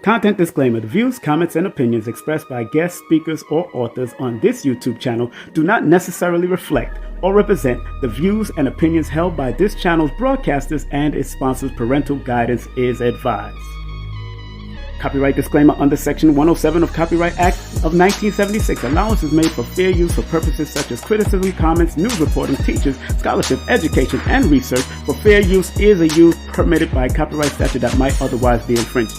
Content disclaimer: the views, comments, and opinions expressed by guest speakers or authors on this YouTube channel do not necessarily reflect or represent the views and opinions held by this channel's broadcasters and its sponsors. Parental guidance is advised. Copyright disclaimer: under Section 107 of Copyright Act of 1976, allowance is made for fair use for purposes such as criticism, comments, news reporting, teachers, scholarship, education, and research. For fair use is a use permitted by copyright statute that might otherwise be infringed.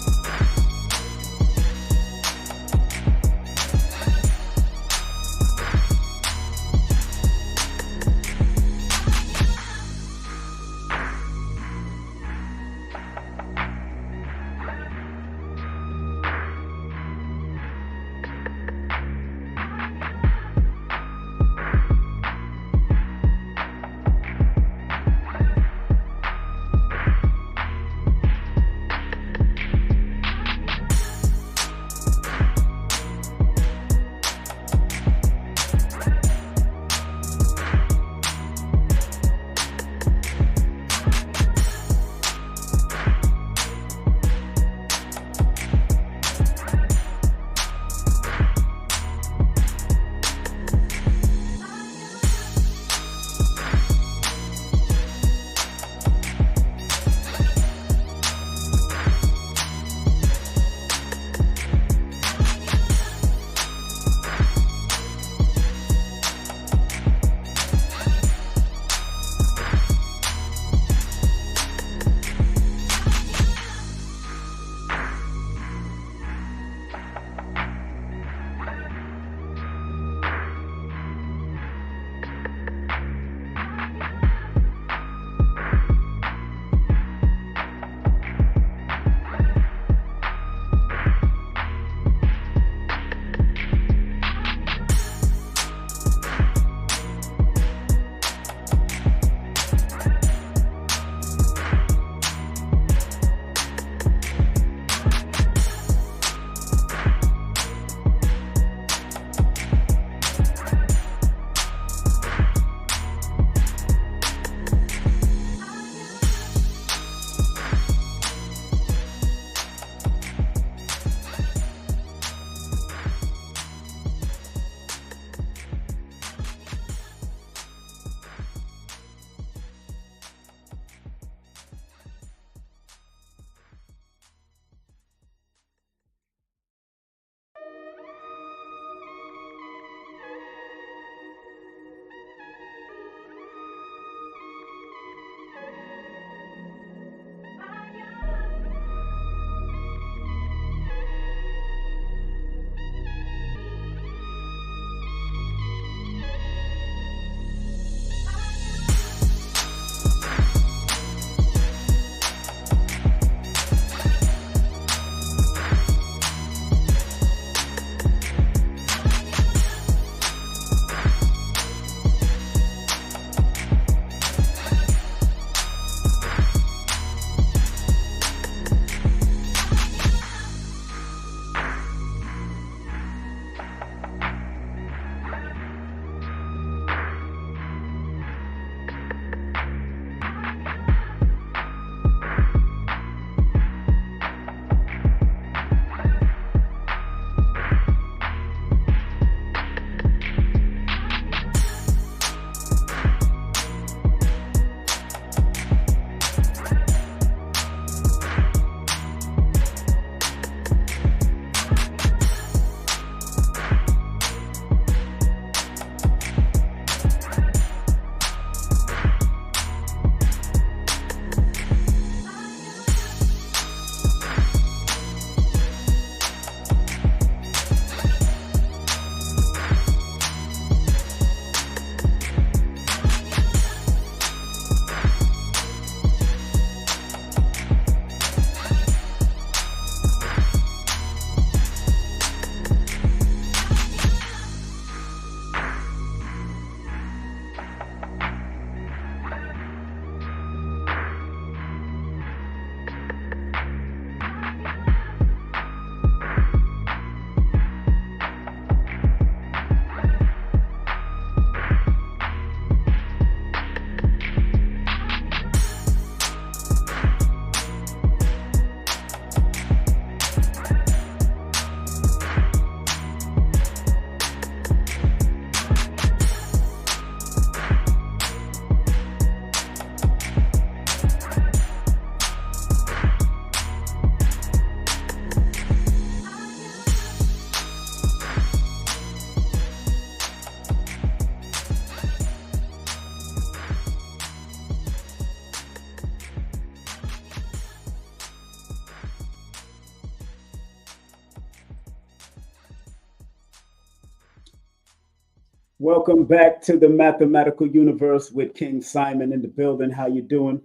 Welcome back to the mathematical universe with King Simon in the building. How you doing?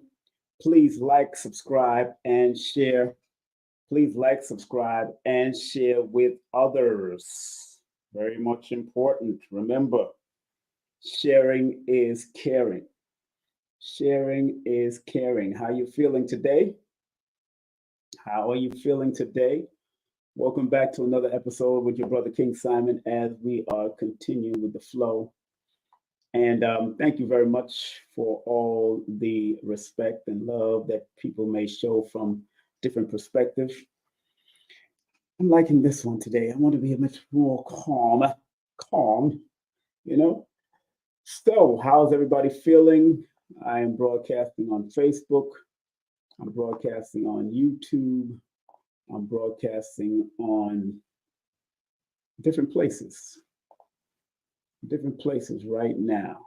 Please like, subscribe, and share. Please like, subscribe, and share with others. Very much important. Remember, sharing is caring. Sharing is caring. How you feeling today? How are you feeling today? Welcome back to another episode with your brother King Simon as we are continuing with the flow. And thank you very much for all the respect and love that people may show from different perspectives. I'm liking this one today. I want to be a much more calm, you know. So, how's everybody feeling? I am broadcasting on Facebook. I'm broadcasting on YouTube. I'm broadcasting on different places, right now.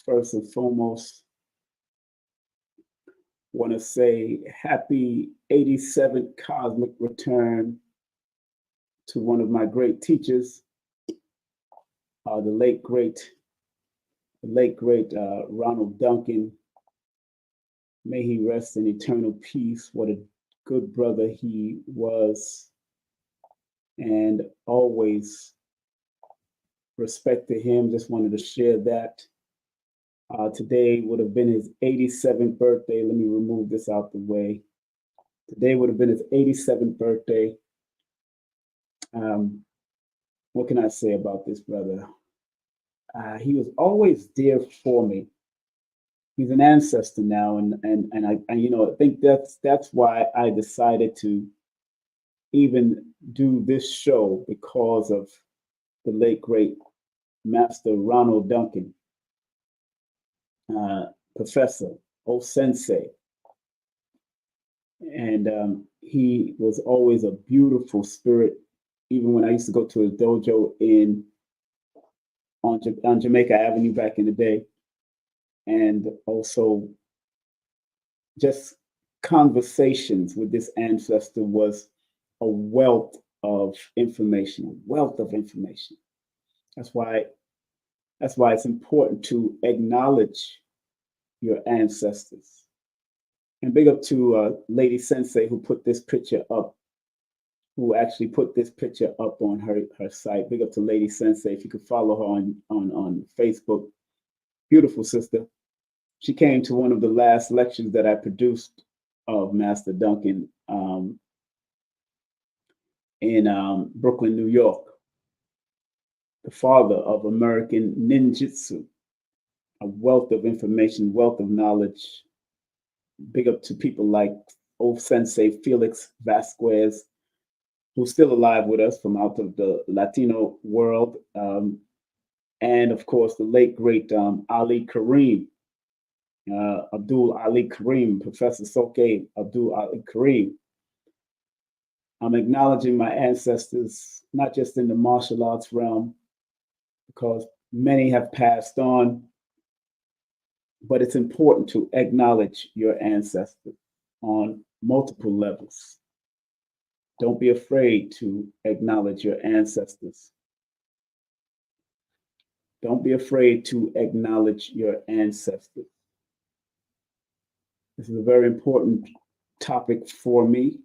First and foremost, want to say happy 87th cosmic return to one of my great teachers, the late great Ronald Duncan. May he rest in eternal peace. What a good brother he was, and always respect to him. Just wanted to share that. Today would have been his 87th birthday. Let me remove this out the way. Today would have been his 87th birthday. What can I say about this brother? He was always there for me. He's an ancestor now, and I think that's why I decided to even do this show, because of the late great Master Ronald Duncan, Professor, Sensei. And he was always a beautiful spirit. Even when I used to go to his dojo on Jamaica Avenue back in the day, and also just conversations with this ancestor was a wealth of information. That's why it's important to acknowledge your ancestors. And big up to Lady Sensei, who put this picture up, who actually put this picture up on her site. Big up to Lady Sensei. If you could follow her on Facebook. Beautiful sister. She came to one of the last lectures that I produced of Master Duncan in Brooklyn, New York. The father of American ninjutsu. A wealth of information, wealth of knowledge. Big up to people like old Sensei Felix Vasquez, who's still alive with us from out of the Latino world. And of course, the late, great Ali Kareem, Abdul Ali Kareem, Professor Soke Abdul Ali Kareem. I'm acknowledging my ancestors, not just in the martial arts realm, because many have passed on, but it's important to acknowledge your ancestors on multiple levels. Don't be afraid to acknowledge your ancestors. Don't be afraid to acknowledge your ancestors. This is a very important topic for me,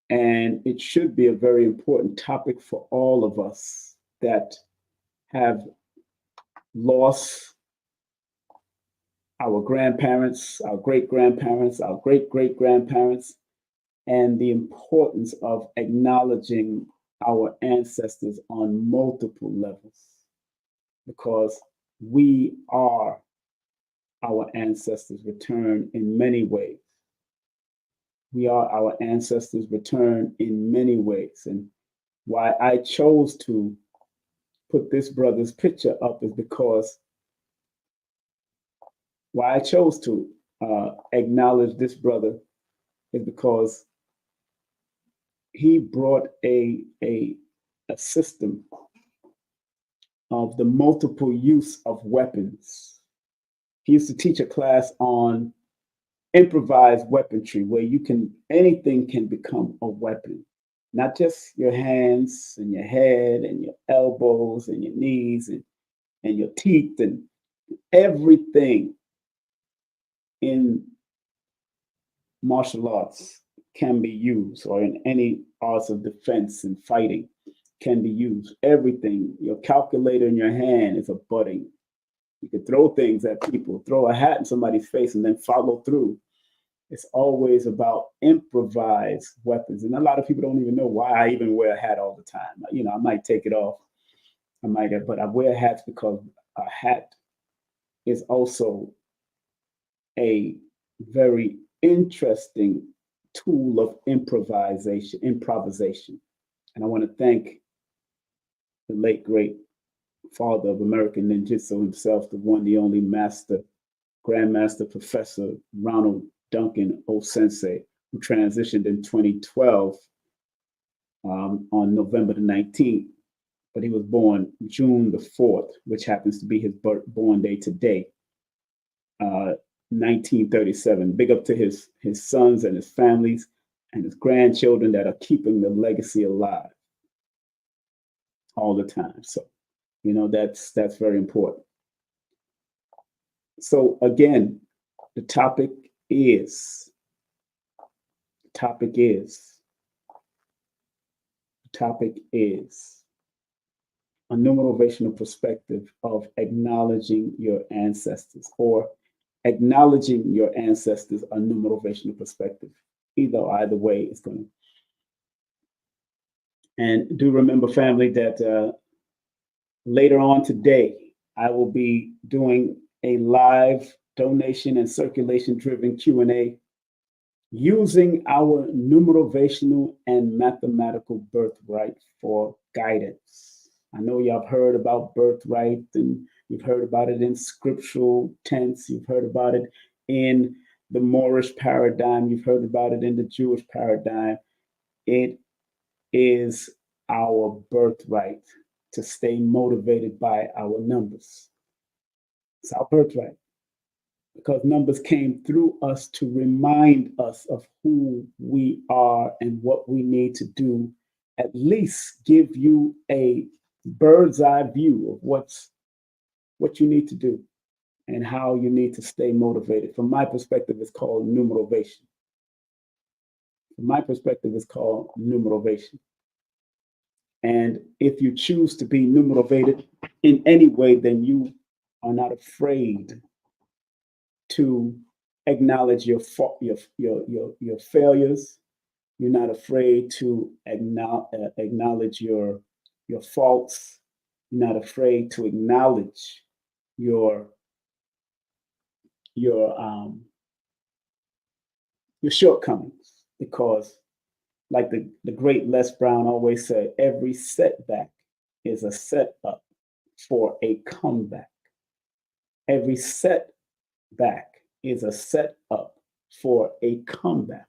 and it should be a very important topic for all of us that have lost our grandparents, our great-grandparents, our great-great-grandparents, and the importance of acknowledging our ancestors on multiple levels, because we are our ancestors' return in many ways. We are our ancestors' return in many ways. And why I chose to put this brother's picture up is because why I chose to acknowledge this brother is because he brought a system of the multiple use of weapons. He used to teach a class on improvised weaponry, where anything can become a weapon. not just your hands and your head and your elbows and your knees and your teeth and everything in martial arts can be used, or in any arts of defense and fighting can be used. Everything, your calculator in your hand is a budding. You could throw things at people, throw a hat in somebody's face, and then follow through. It's always about improvised weapons. And a lot of people don't even know why I even wear a hat all the time. I might take it off, but I wear hats because a hat is also a very interesting tool of improvisation. And I want to thank the late great father of American Ninjutsu himself, the one, the only master, Grandmaster Professor Ronald Duncan O Sensei, who transitioned in 2012 on November the 19th. But he was born June the 4th, which happens to be his born day today, 1937. Big up to his sons and his families and his grandchildren that are keeping the legacy alive all the time. So, that's very important. So again, the topic is a numerovational perspective of acknowledging your ancestors, or acknowledging your ancestors, a numerovational perspective. Either way, it's going to. And do remember, family, that later on today, I will be doing a live donation and circulation driven Q&A using our numerovational and mathematical birthright for guidance. I know y'all have heard about birthright, and you've heard about it in scriptural tense. You've heard about it in the Moorish paradigm. You've heard about it in the Jewish paradigm. It is our birthright to stay motivated by our numbers. It's our birthright, because numbers came through us to remind us of who we are and what we need to do, at least give you a bird's eye view of what you need to do and how you need to stay motivated. From my perspective, it's called numerovation. From my perspective, it's called numerovation. And if you choose to be numerovated in any way, then you are not afraid to acknowledge your failures. You're not afraid to acknowledge your faults. You're not afraid to acknowledge your shortcomings, because, like the great Les Brown always said, every setback is a setup for a comeback. Every setback is a setup for a comeback.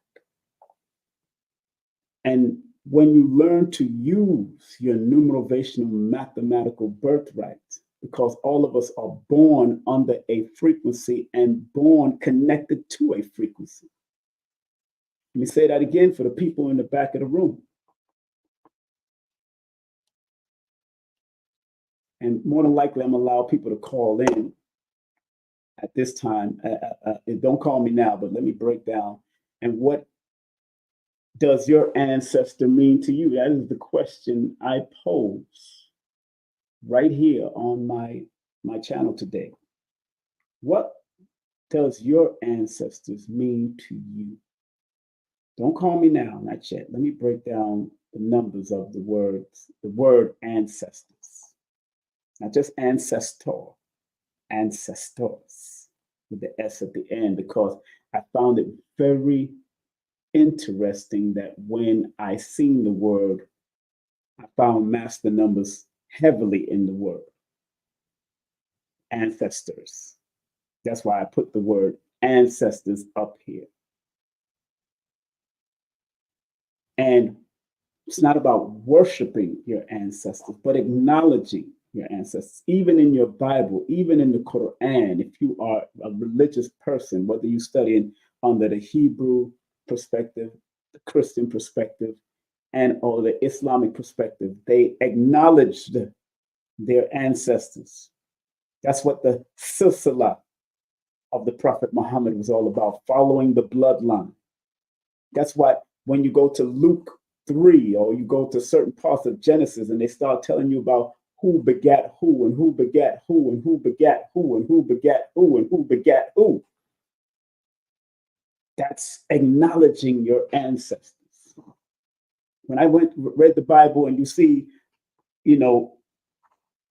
And when you learn to use your numerovational mathematical birthright, because all of us are born under a frequency and born connected to a frequency. Let me say that again for the people in the back of the room. And more than likely, I'm going to allow people to call in at this time. Don't call me now, but let me break down. And what does your ancestor mean to you? That is the question I pose right here on my channel today. What does your ancestors mean to you? Don't call me now, not yet. Let me break down the numbers of the word ancestors. Not just ancestor, ancestors with the S at the end, because I found it very interesting that when I seen the word, I found master numbers heavily in the word ancestors. That's why I put the word ancestors up here. And it's not about worshiping your ancestors, but acknowledging your ancestors. Even in your Bible, even in the Quran, if you are a religious person, whether you're studying under the Hebrew perspective, the Christian perspective, and or the Islamic perspective. They acknowledged their ancestors. That's what the silsila of the Prophet Muhammad was all about, following the bloodline. That's why when you go to Luke 3 or you go to certain parts of Genesis and they start telling you about who begat who and who begat who and who begat who and who begat who and who begat who, that's acknowledging your ancestors. When I read the Bible and you see, you know,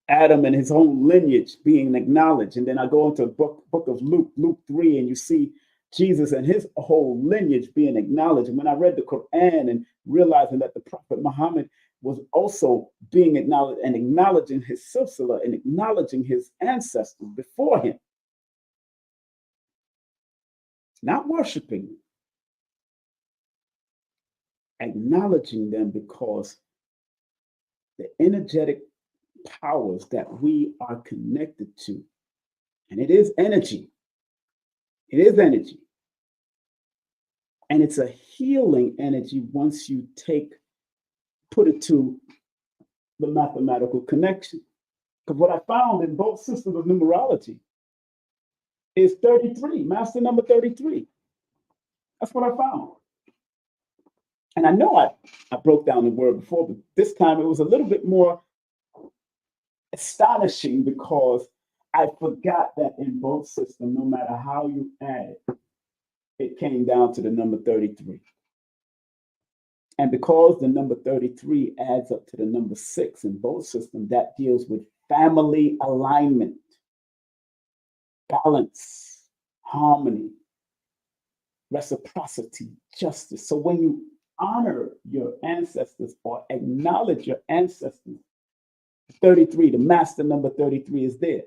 Adam and his own lineage being acknowledged, and then I go into the book of Luke 3, and you see Jesus and his whole lineage being acknowledged. And when I read the Quran and realizing that the Prophet Muhammad was also being acknowledged and acknowledging his silsila and acknowledging his ancestors before him, not worshiping them, acknowledging them, because the energetic powers that we are connected to, and it is energy. It is energy. And it's a healing energy once you put it to the mathematical connection. Because what I found in both systems of numerology is 33, master number 33. That's what I found. And I know I broke down the word before, but this time it was a little bit more astonishing because I forgot that in both systems, no matter how you add it, it came down to the number 33. And because the number 33 adds up to the number 6 in both systems, that deals with family alignment, balance, harmony, reciprocity, justice. So when you honor your ancestors or acknowledge your ancestors, 33, the master number 33 is there.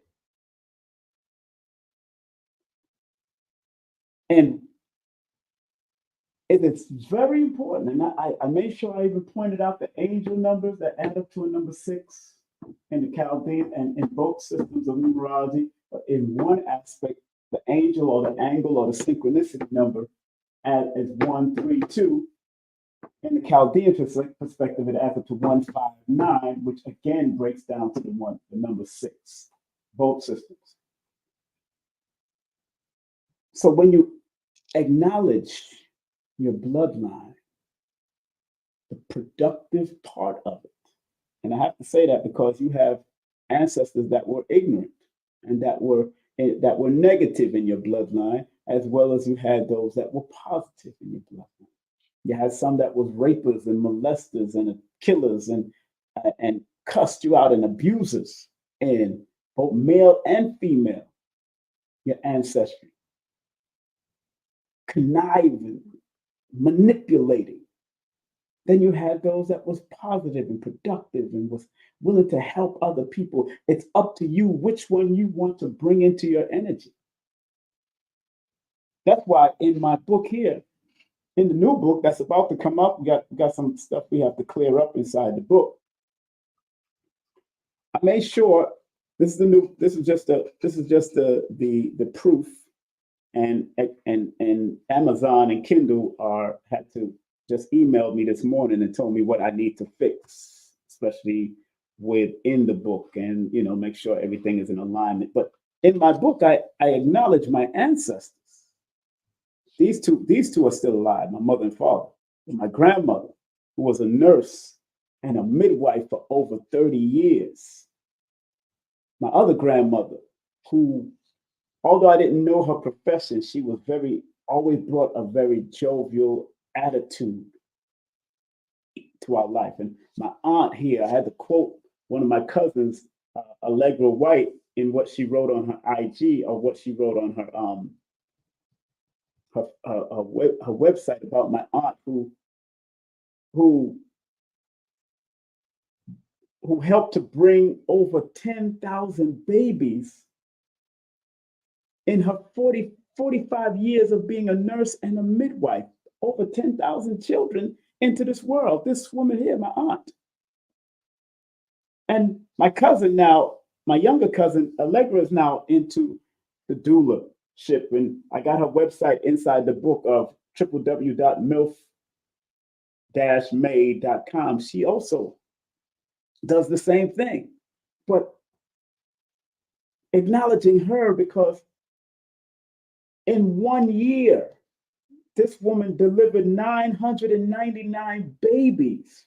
And it is very important. And I made sure I even pointed out the angel numbers that add up to a number 6 in the Chaldean and in both systems of numerology. But in one aspect, the angel or the angle or the synchronicity number is 132. In the Chaldean perspective, it adds up to 159, which again breaks down to the number 6, both systems. So when you acknowledge your bloodline, the productive part of it, and I have to say that because you have ancestors that were ignorant and that were negative in your bloodline, as well as you had those that were positive in your bloodline. You had some that was rapers and molesters and killers and cussed you out and abusers in both male and female, your ancestry. Conniving, manipulating. Then you had those that was positive and productive and was willing to help other people. It's up to you which one you want to bring into your energy. That's why in my book here, in the new book that's about to come up, we got some stuff we have to clear up inside the book. I made sure this is just the proof, and Amazon and Kindle had to just email me this morning and told me what I need to fix, especially within the book, and make sure everything is in alignment. But in my book, I acknowledge my ancestors. These two are still alive, my mother and father. And my grandmother, who was a nurse and a midwife for over 30 years. My other grandmother, who, although I didn't know her profession, she was always brought a very jovial attitude to our life. And my aunt here, I had to quote one of my cousins, Allegra White, in what she wrote on her IG, or what she wrote on her her website about my aunt who helped to bring over 10,000 babies in her 45 years of being a nurse and a midwife, over 10,000 children into this world. This woman here, my aunt. And my cousin now, my younger cousin, Allegra, is now into the doula ship, and I got her website inside the book of www.milfdoula.com. May.com, she also does the same thing. But acknowledging her because in 1 year, this woman delivered 999 babies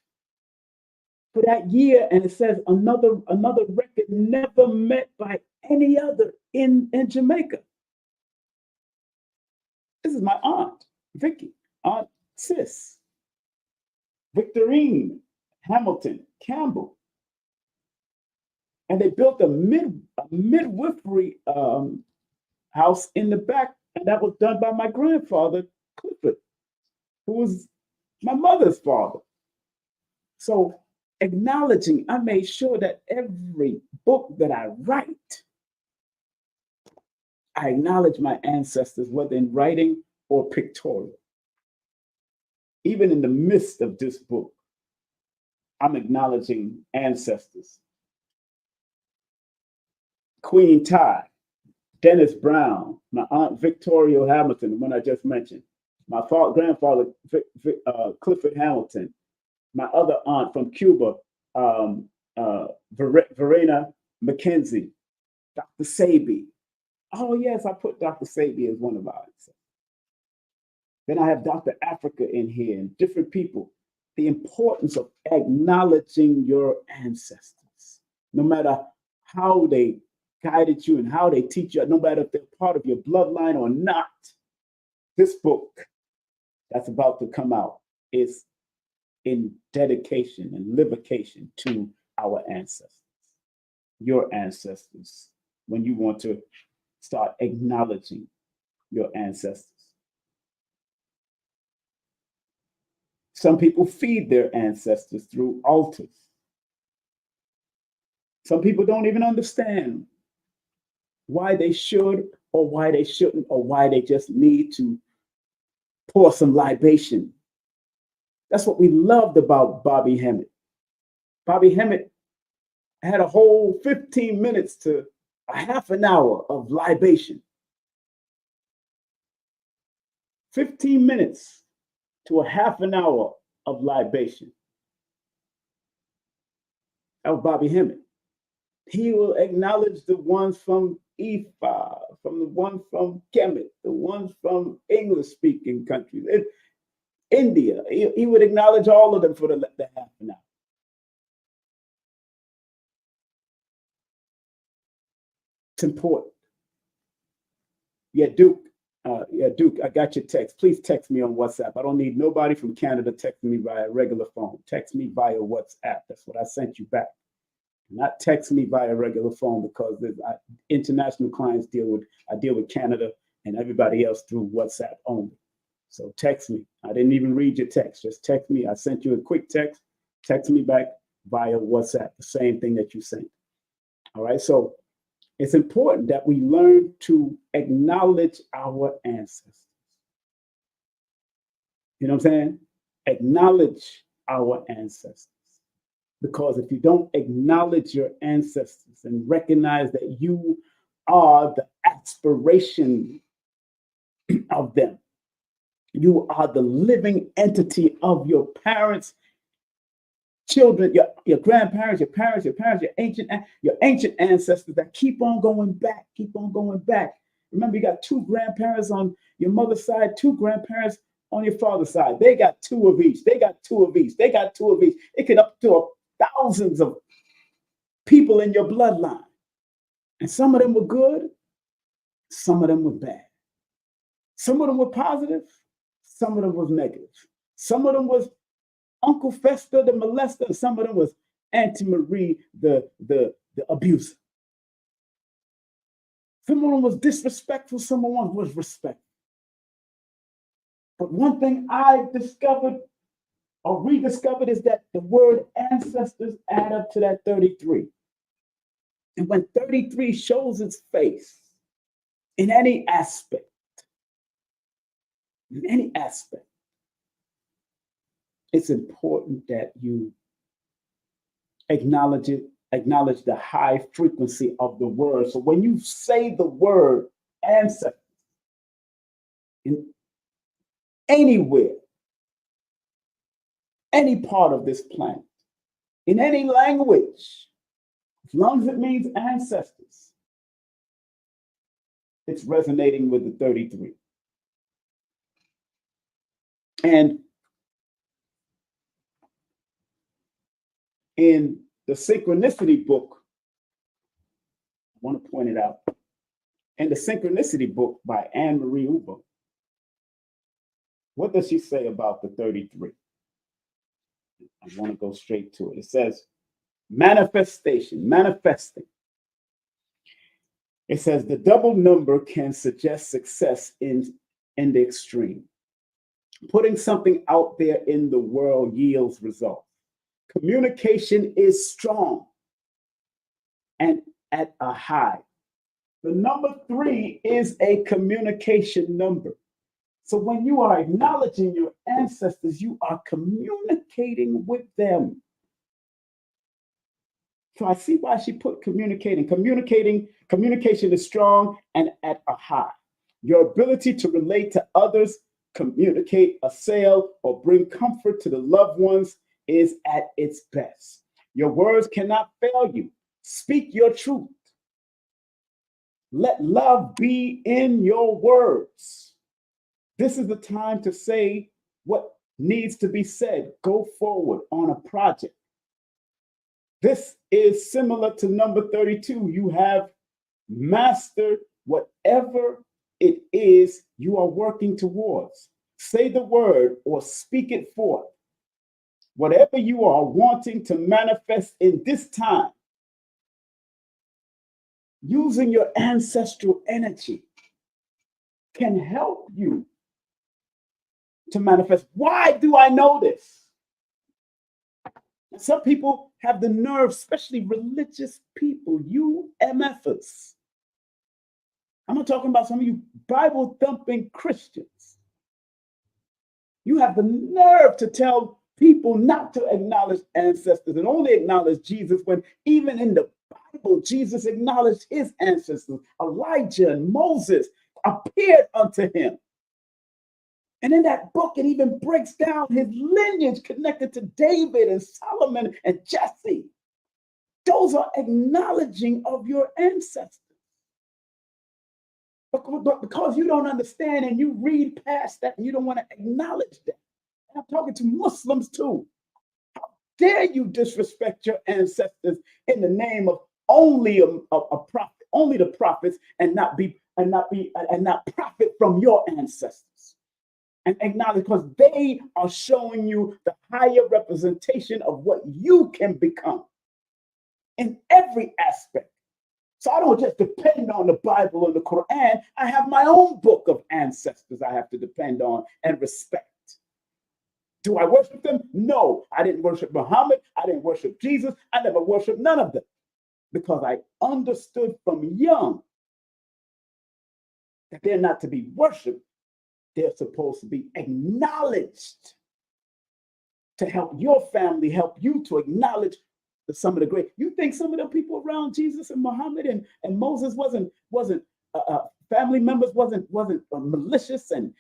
for that year. And it says another record never met by any other in Jamaica. This is my aunt, Vicky, Aunt Sis, Victorine Hamilton Campbell. And they built a midwifery house in the back, and that was done by my grandfather, Clifford, who was my mother's father. So acknowledging, I made sure that every book that I write, I acknowledge my ancestors, whether in writing or pictorial. Even in the midst of this book, I'm acknowledging ancestors. Queen Ty, Dennis Brown, my Aunt Victoria Hamilton, the one I just mentioned, my grandfather, Clifford Hamilton, my other aunt from Cuba, Verena McKenzie, Dr. Sabi. Oh, yes, I put Dr. Sabi as one of ours. Then I have Dr. Africa in here and different people. The importance of acknowledging your ancestors, no matter how they guided you and how they teach you, no matter if they're part of your bloodline or not. This book that's about to come out is in dedication and livocation to our ancestors, your ancestors, when you want to start acknowledging your ancestors. Some people feed their ancestors through altars. Some people don't even understand why they should or why they shouldn't or why they just need to pour some libation. That's what we loved about Bobby Hemmett. Bobby Hemmett had a whole 15 minutes to a half an hour of libation. 15 minutes to a half an hour of libation. That was Bobby Hemmett. He will acknowledge the ones from Ifa, from the one from Kemet, the ones from English-speaking countries, India. He would acknowledge all of them for the half an hour. It's important. Yeah, Duke. Duke, I got your text. Please text me on WhatsApp. I don't need nobody from Canada texting me via regular phone. Text me via WhatsApp. That's what I sent you back. Not text me via regular phone because international clients I deal with Canada and everybody else through WhatsApp only. So text me. I didn't even read your text. Just text me. I sent you a quick text. Text me back via WhatsApp, the same thing that you sent. All right. So it's important that we learn to acknowledge our ancestors. You know what I'm saying? Acknowledge our ancestors. Because if you don't acknowledge your ancestors and recognize that you are the aspiration of them, you are the living entity of your parents, children, your grandparents, your parents, your ancient ancestors that keep on going back. Remember, you got two grandparents on your mother's side, two grandparents on your father's side. They got two of each. It could up to thousands of people in your bloodline. And some of them were good, some of them were bad. Some of them were positive, some of them was negative. Some of them was Uncle Fester the molester, and some of them was Auntie Marie the abuser. Some of them was disrespectful, some of them was respectful. But one thing I discovered or rediscovered is that the word ancestors add up to that 33. And when 33 shows its face in any aspect, it's important that you acknowledge the high frequency of the word. So when you say the word ancestors in anywhere, any part of this planet, in any language, as long as it means ancestors, it's resonating with the 33. And in the synchronicity book, I want to point it out, in the synchronicity book by Anne Marie Ubo, what does she say about the 33? I want to go straight to it. It says, manifesting. It says the double number can suggest success in the extreme. Putting something out there in the world yields results. Communication is strong and at a high. The number 3 is a communication number. So when you are acknowledging your ancestors, you are communicating with them. So I see why she put communicating. Communication is strong and at a high. Your ability to relate to others, communicate a sale, or bring comfort to the loved ones is at its best. Your words cannot fail you. Speak your truth. Let love be in your words. This is the time to say what needs to be said. Go forward on a project. This is similar to number 32. You have mastered whatever it is you are working towards. Say the word or speak it forth. Whatever you are wanting to manifest in this time, using your ancestral energy can help you to manifest. Why do I know this? Some people have the nerve, especially religious people, you MFers. I'm not talking about some of you Bible-thumping Christians. You have the nerve to tell people not to acknowledge ancestors and only acknowledge Jesus, when even in the Bible, Jesus acknowledged his ancestors. Elijah and Moses appeared unto him. And in that book, it even breaks down his lineage connected to David and Solomon and Jesse. Those are acknowledging of your ancestors. But because you don't understand and you read past that and you don't want to acknowledge that. And I'm talking to Muslims too. How dare you disrespect your ancestors in the name of only a prophet, only the prophets, and not profit from your ancestors. And acknowledge, because they are showing you the higher representation of what you can become in every aspect. So I don't just depend on the Bible or the Quran. I have my own book of ancestors I have to depend on and respect. Do I worship them? No, I didn't worship Muhammad. I didn't worship Jesus. I never worshiped none of them, because I understood from young that they're not to be worshiped. They're supposed to be acknowledged to help your family, help you to acknowledge some of the great. You think some of the people around Jesus and Muhammad and Moses wasn't family members, wasn't malicious and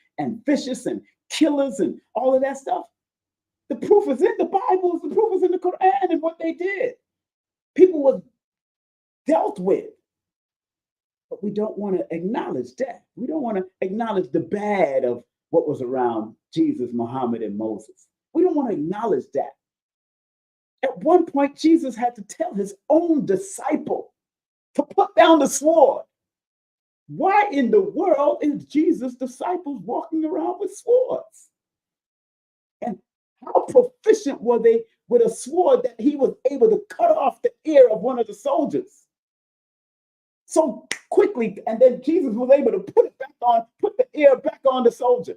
vicious and killers and all of that stuff? The proof is in the Bible. The proof is in the Quran and what they did. People was dealt with. But we don't want to acknowledge that. We don't want to acknowledge the bad of what was around Jesus, Muhammad, and Moses. We don't want to acknowledge that. At one point, Jesus had to tell his own disciple to put down the sword. Why in the world is Jesus' disciples walking around with swords? And how proficient were they with a sword that he was able to cut off the ear of one of the soldiers so quickly, and then Jesus was able to put the ear back on the soldier?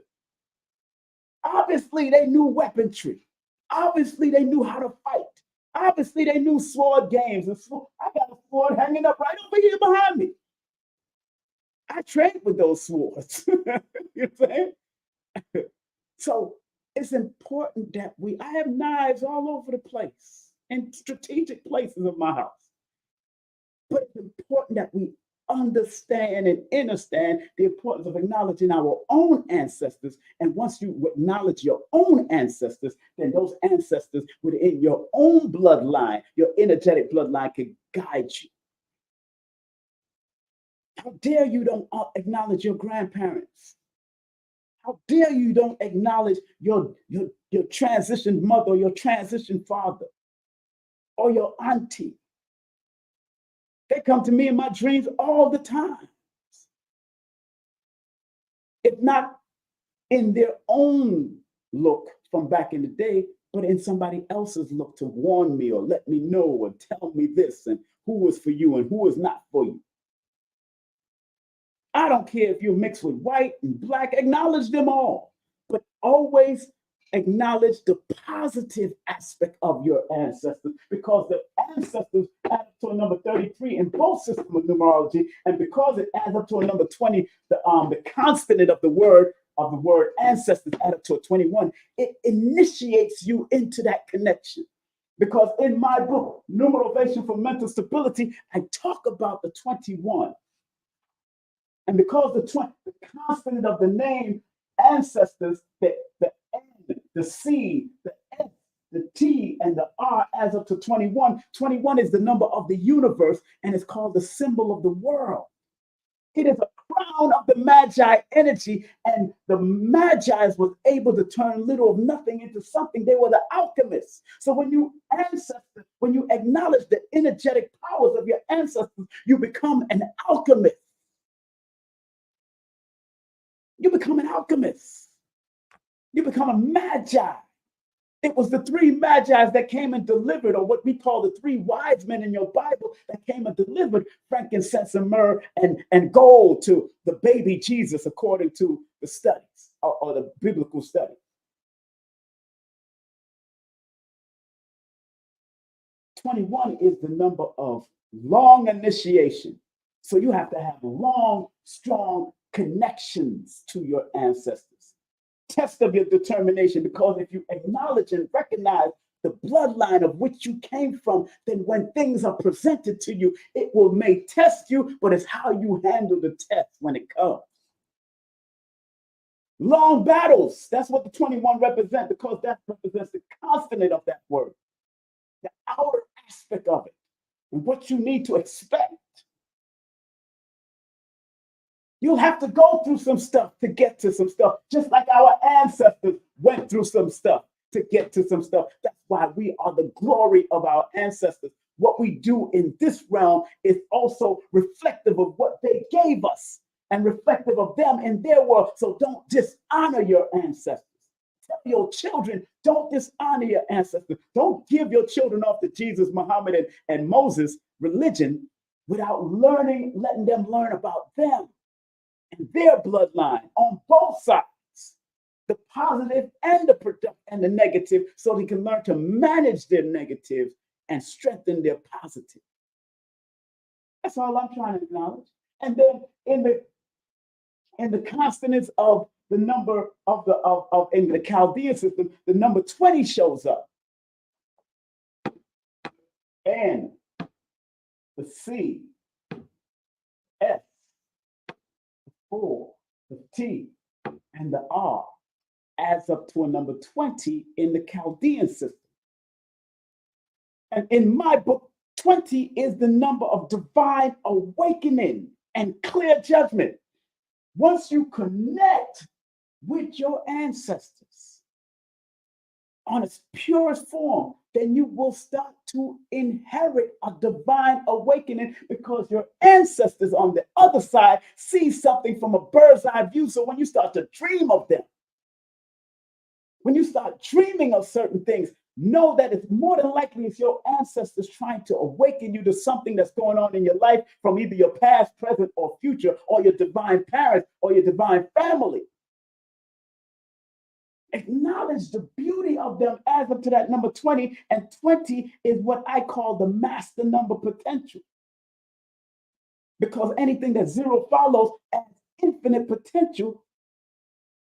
Obviously, they knew weaponry. Obviously, they knew how to fight. Obviously, they knew sword games. I got a sword hanging up right over here behind me. I trained with those swords. You know what I'm saying? So it's important that I have knives all over the place in strategic places of my house. But it's important that we understand and understand the importance of acknowledging our own ancestors. And once you acknowledge your own ancestors, then those ancestors within your own bloodline, your energetic bloodline, can guide you. How dare you don't acknowledge your grandparents? How dare you don't acknowledge your transition mother, or your transition father, or your auntie? They come to me in my dreams all the time. If not in their own look from back in the day, but in somebody else's look to warn me or let me know or tell me this and who is for you and who is not for you. I don't care if you're mixed with white and black, acknowledge them all, but always acknowledge the positive aspect of your ancestors, because the ancestors add up to a number 33 in both systems of numerology, and because it adds up to a number 20, the consonant of the word ancestors add up to a 21, it initiates you into that connection. Because in my book, Numerovational for Mental Stability, I talk about the 21. And because the consonant of the name ancestors, the N, the C, the S, the T, and the R adds up to 21. 21 is the number of the universe, and it's called the symbol of the world. It is a crown of the Magi energy, and the Magi was able to turn little of nothing into something. They were the alchemists. So when you acknowledge the energetic powers of your ancestors, you become an alchemist. You become an alchemist. You become a magi. It was the three magi that came and delivered, or what we call the three wise men in your Bible, that came and delivered frankincense and myrrh and gold to the baby Jesus, according to the studies or the biblical study. 21 is the number of long initiation. So you have to have long, strong connections to your ancestors. Test of your determination, because if you acknowledge and recognize the bloodline of which you came from, then when things are presented to you, it may test you, but it's how you handle the test when it comes. Long battles, that's what the 21 represents, because that represents the consonant of that word, the outer aspect of it, and what you need to expect. You'll have to go through some stuff to get to some stuff, just like our ancestors went through some stuff to get to some stuff. That's why we are the glory of our ancestors. What we do in this realm is also reflective of what they gave us and reflective of them in their world. So don't dishonor your ancestors. Tell your children, don't dishonor your ancestors. Don't give your children off to Jesus, Muhammad, and Moses religion without letting them learn about them and their bloodline on both sides, the positive and the productive and the negative, so they can learn to manage their negatives and strengthen their positive. That's all I'm trying to acknowledge. And then in the consonants of the number in the Chaldean system, the number 20 shows up. N, the C, S, 4, the T, and the R adds up to a number 20 in the Chaldean system. And in my book, 20 is the number of divine awakening and clear judgment. Once you connect with your ancestors on its purest form, then you will start to inherit a divine awakening, because your ancestors on the other side see something from a bird's eye view. So when you start to dream of them, when you start dreaming of certain things, know that it's more than likely it's your ancestors trying to awaken you to something that's going on in your life from either your past, present, or future, or your divine parents, or your divine family. Acknowledge the beauty of them, adds up to that number 20, and 20 is what I call the master number potential. Because anything that zero follows adds infinite potential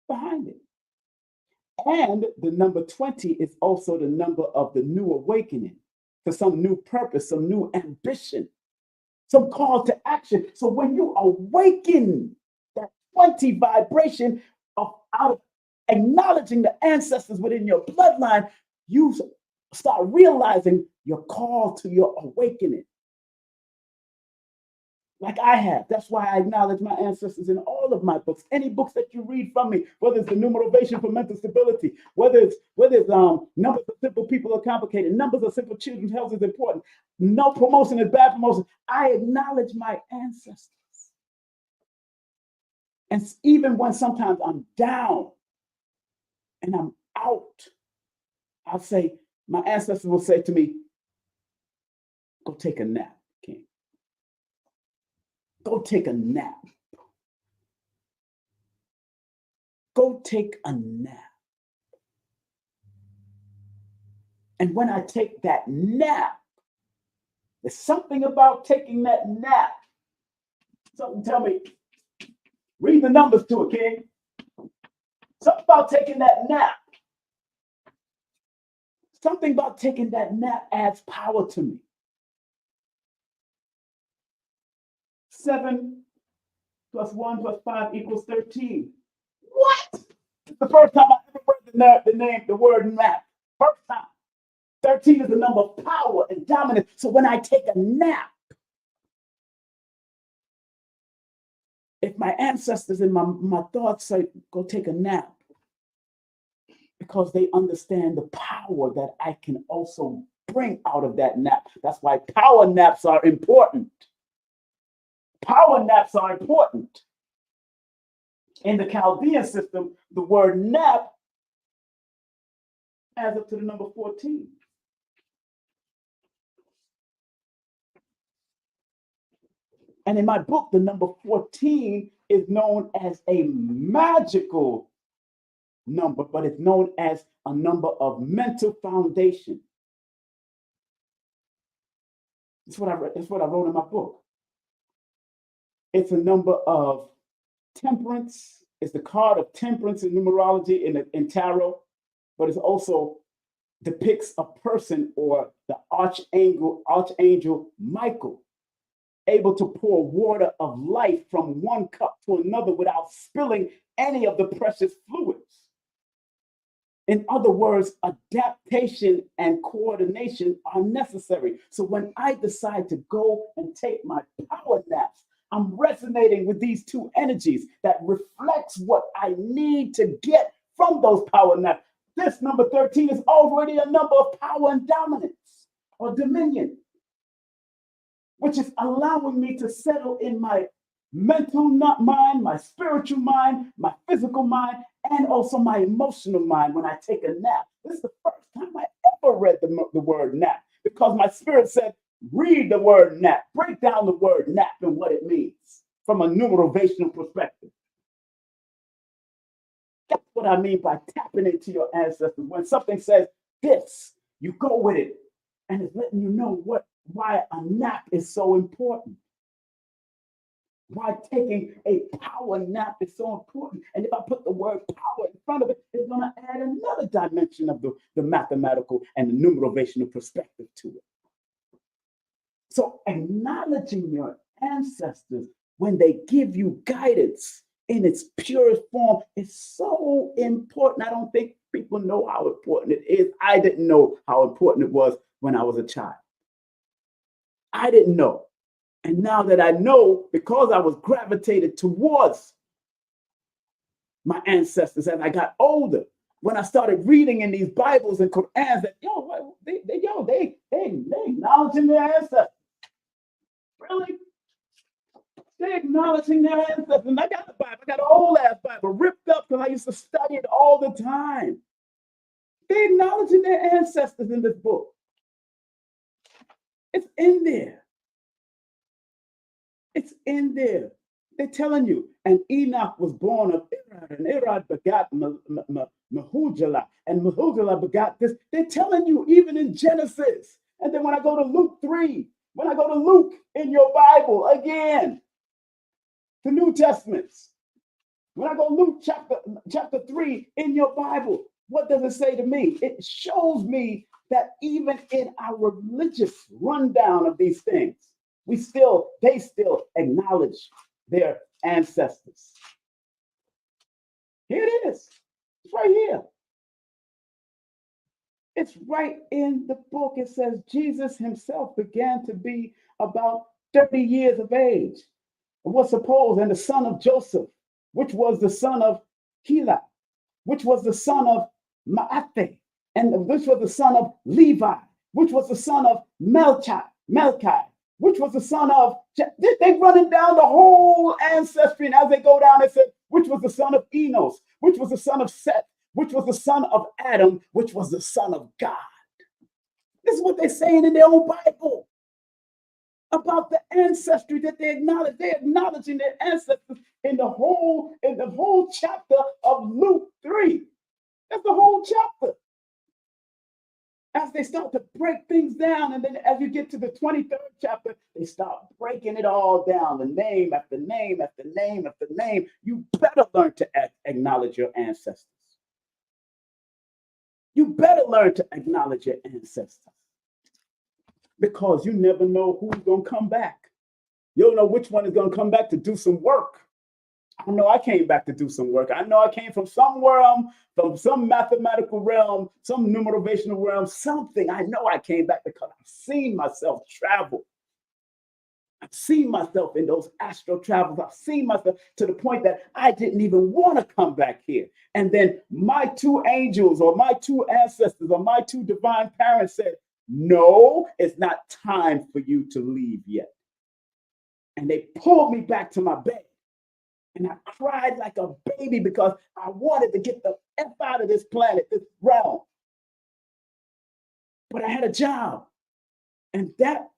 behind it. And the number 20 is also the number of the new awakening to some new purpose, some new ambition. some call to action. So when you awaken that 20 vibration of out of acknowledging the ancestors within your bloodline, you start realizing your call to your awakening. Like I have. That's why I acknowledge my ancestors in all of my books. Any books that you read from me, whether it's the Numerovation for Mental Stability, whether it's numbers of simple people are complicated, numbers of simple children's health is important. No promotion is bad promotion. I acknowledge my ancestors. And even when sometimes I'm down and I'm out, I'll say, my ancestors will say to me, go take a nap, King. Go take a nap. Go take a nap. And when I take that nap, there's something about taking that nap. Something tell me, read the numbers to it, King. Something about taking that nap. Something about taking that nap adds power to me. 7 plus 1 plus 5 equals 13. What? It's the first time I ever read the word nap. First time. 13 is the number of power and dominance. So when I take a nap, if my ancestors and my thoughts say, go take a nap, because they understand the power that I can also bring out of that nap. That's why power naps are important. Power naps are important. In the Chaldean system, the word nap adds up to the number 14. And in my book, the number 14 is known as a magical number, but it's known as a number of mental foundation. That's what I wrote in my book. It's a number of temperance. It's the card of temperance in numerology in tarot, but it also depicts a person or the archangel Michael, able to pour water of life from one cup to another without spilling any of the precious fluids. In other words, adaptation and coordination are necessary. So when I decide to go and take my power naps, I'm resonating with these two energies that reflects what I need to get from those power naps. This number 13 is already a number of power and dominance or dominion, which is allowing me to settle in my mental mind, my spiritual mind, my physical mind, and also my emotional mind when I take a nap. This is the first time I ever read the word nap, because my spirit said, read the word nap, break down the word nap and what it means from a numerovational perspective. That's what I mean by tapping into your ancestors. When something says this, you go with it, and it's letting you know why a nap is so important. Why taking a power nap is so important. And if I put the word power in front of it, it's going to add another dimension of the mathematical and the numerovational perspective to it. So acknowledging your ancestors when they give you guidance in its purest form is so important. I don't think people know how important it is. I didn't know how important it was when I was a child. I didn't know. And now that I know, because I was gravitated towards my ancestors as I got older, when I started reading in these Bibles and Qur'ans, that they acknowledging their ancestors. Really? They're acknowledging their ancestors. And I got the Bible. I got an old ass Bible ripped up because I used to study it all the time. They're acknowledging their ancestors in this book. It's in there. It's in there. They're telling you. And Enoch was born of Irad, and Irad begot Mehujalah, and Mehujalah begot this. They're telling you even in Genesis. And then when I go to Luke 3, when I go to Luke in your Bible again, the New Testaments, when I go Luke chapter 3 in your Bible, what does it say to me? It shows me that even in our religious rundown of these things, They still acknowledge their ancestors. Here it is. It's right here. It's right in the book. It says Jesus himself began to be about 30 years of age and was supposed, and the son of Joseph, which was the son of Heli, which was the son of Maathe, and which was the son of Levi, which was the son of Melchi, which was the son of, they running down the whole ancestry. And as they go down, they said, which was the son of Enos, which was the son of Seth, which was the son of Adam, which was the son of God. This is what they're saying in their own Bible about the ancestry that they acknowledge. They're acknowledging their ancestors in the whole chapter of Luke 3. That's the whole chapter. As they start to break things down, and then as you get to the 23rd chapter, they start breaking it all down, the name after name after name after name. You better learn to acknowledge your ancestors. You better learn to acknowledge your ancestors, because you never know who's going to come back. You don't know which one is going to come back to do some work. I know I came back to do some work. I know I came from somewhere, from some mathematical realm, some numerovational realm, something. I know I came back because I've seen myself travel. I've seen myself in those astral travels. I've seen myself to the point that I didn't even want to come back here. And then my two angels or my two ancestors or my two divine parents said, no, it's not time for you to leave yet. And they pulled me back to my bed. And I cried like a baby because I wanted to get the F out of this planet, this realm. But I had a job. And that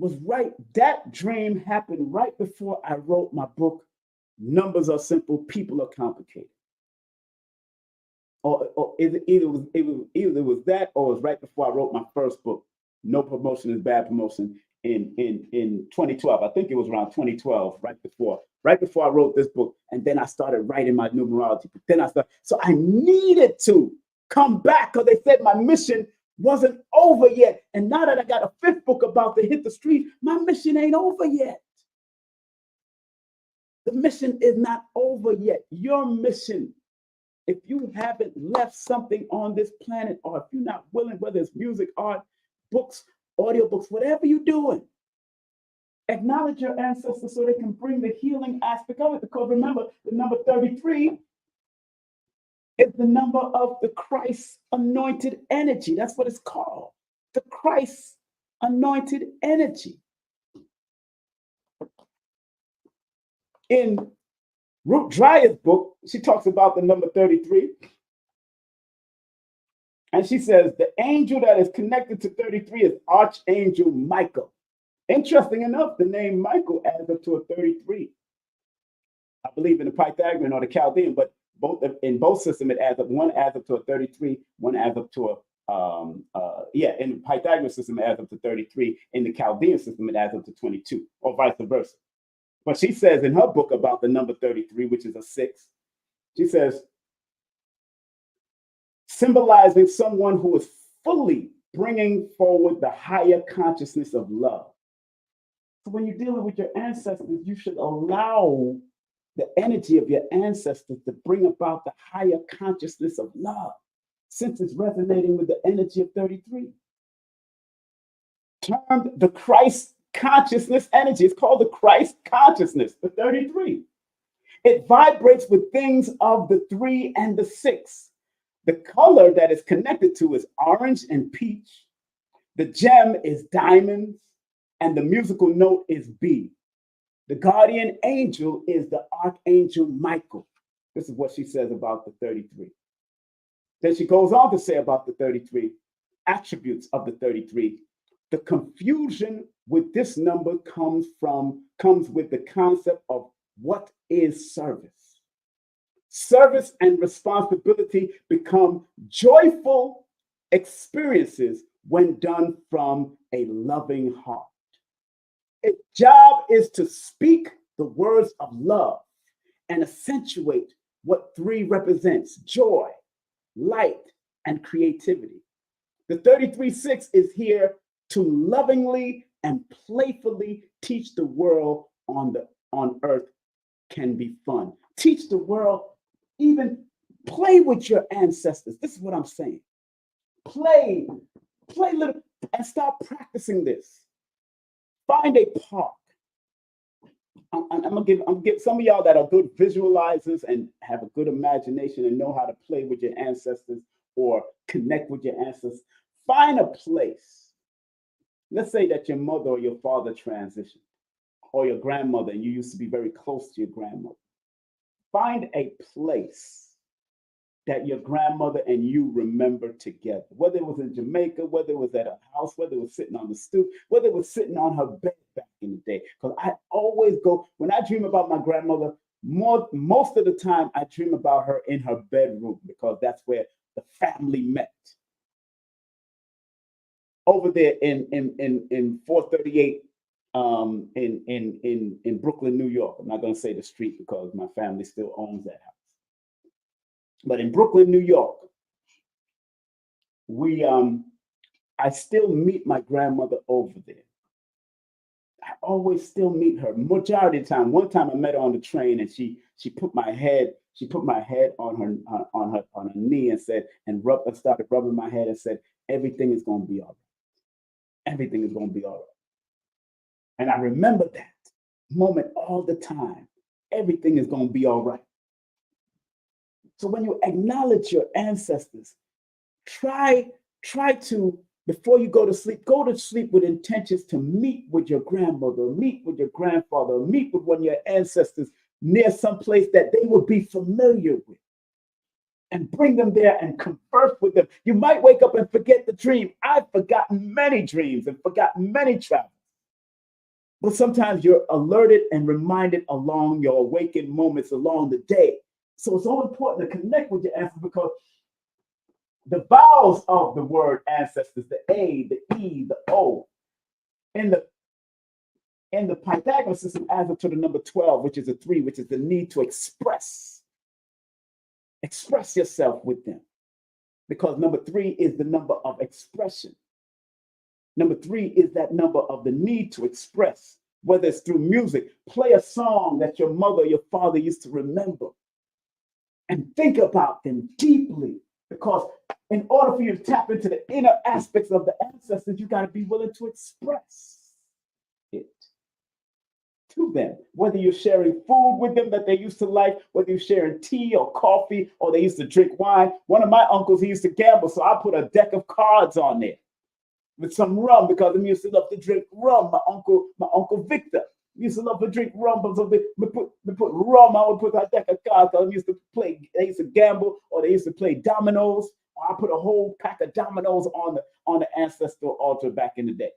was right. That dream happened right before I wrote my book, Numbers Are Simple, People Are Complicated. Or either it was that, or it was right before I wrote my first book, No Promotion is Bad Promotion, in 2012. I think it was around 2012, right before I wrote this book. And then I started writing my numerology. But then so I needed to come back because they said my mission wasn't over yet. And now that I got a fifth book about to hit the street, my mission ain't over yet. The mission is not over yet. Your mission, if you haven't left something on this planet, or if you're not willing, whether it's music, art, books, audiobooks, whatever you're doing, acknowledge your ancestors so they can bring the healing aspect of it. Because remember, the number 33 is the number of the Christ anointed energy. That's what it's called. The Christ anointed energy. In Ruth Dreyer's book, she talks about the number 33. And she says the angel that is connected to 33 is Archangel Michael. Interesting enough, the name Michael adds up to a 33. I believe in the Pythagorean or the Chaldean, but in both systems it adds up. One adds up to a 33, one adds up to in the Pythagorean system it adds up to 33. In the Chaldean system it adds up to 22, or vice versa. But she says in her book about the number 33, which is a 6, she says, symbolizing someone who is fully bringing forward the higher consciousness of love. So when you're dealing with your ancestors, you should allow the energy of your ancestors to bring about the higher consciousness of love, since it's resonating with the energy of 33. Termed the Christ consciousness energy. It's called the Christ consciousness, the 33. It vibrates with things of the 3 and the 6. The color that is connected to is orange and peach. The gem is diamonds, and the musical note is B. The guardian angel is the Archangel Michael. This is what she says about the 33. Then she goes on to say about the 33, attributes of the 33. The confusion with this number comes with the concept of what is service. Service and responsibility become joyful experiences when done from a loving heart. Its job is to speak the words of love and accentuate what 3 represents: joy, light, and creativity. The 33-6 is here to lovingly and playfully teach the world on earth can be fun. Teach the world, even play with your ancestors. This is what I'm saying. Play, play little, and start practicing this. Find a park. I'm gonna give some of y'all that are good visualizers and have a good imagination and know how to play with your ancestors or connect with your ancestors. Find a place. Let's say that your mother or your father transitioned, or your grandmother, and you used to be very close to your grandmother. Find a place that your grandmother and you remember together, whether it was in Jamaica, whether it was at a house, whether it was sitting on the stoop, whether it was sitting on her bed back in the day. Because I always go, when I dream about my grandmother, most of the time I dream about her in her bedroom, because that's where the family met. Over there in 438 in Brooklyn, New York. I'm not going to say the street because my family still owns that house. But in Brooklyn, New York, I still meet my grandmother over there. I always still meet her. Majority of the time. One time I met her on the train, and she put my head on her knee and said, started rubbing my head and said, everything is going to be all right. Everything is going to be all right. And I remember that moment all the time. Everything is going to be all right. So when you acknowledge your ancestors, try to, before you go to sleep with intentions to meet with your grandmother, meet with your grandfather, meet with one of your ancestors near some place that they would be familiar with, and bring them there and converse with them. You might wake up and forget the dream. I've forgotten many dreams and forgotten many travels. But sometimes you're alerted and reminded along your awakened moments along the day. So it's so important to connect with your ancestors, because the vowels of the word ancestors, the A, the E, the O, in the Pythagorean system adds up to the number 12, which is a 3, which is the need to express yourself with them. Because number 3 is the number of expression. Number 3 is that number of the need to express, whether it's through music. Play a song that your mother or your father used to remember, and think about them deeply, because in order for you to tap into the inner aspects of the ancestors, you got to be willing to express it to them. Whether you're sharing food with them that they used to like, whether you're sharing tea or coffee, or they used to drink wine. One of my uncles, he used to gamble, so I put a deck of cards on there with some rum, because he used to love to drink rum. My uncle Victor used to love to drink rum, but so we put rum. I would put that deck of cards. They used to gamble, or they used to play dominoes. Or I put a whole pack of dominoes on the ancestral altar back in the day.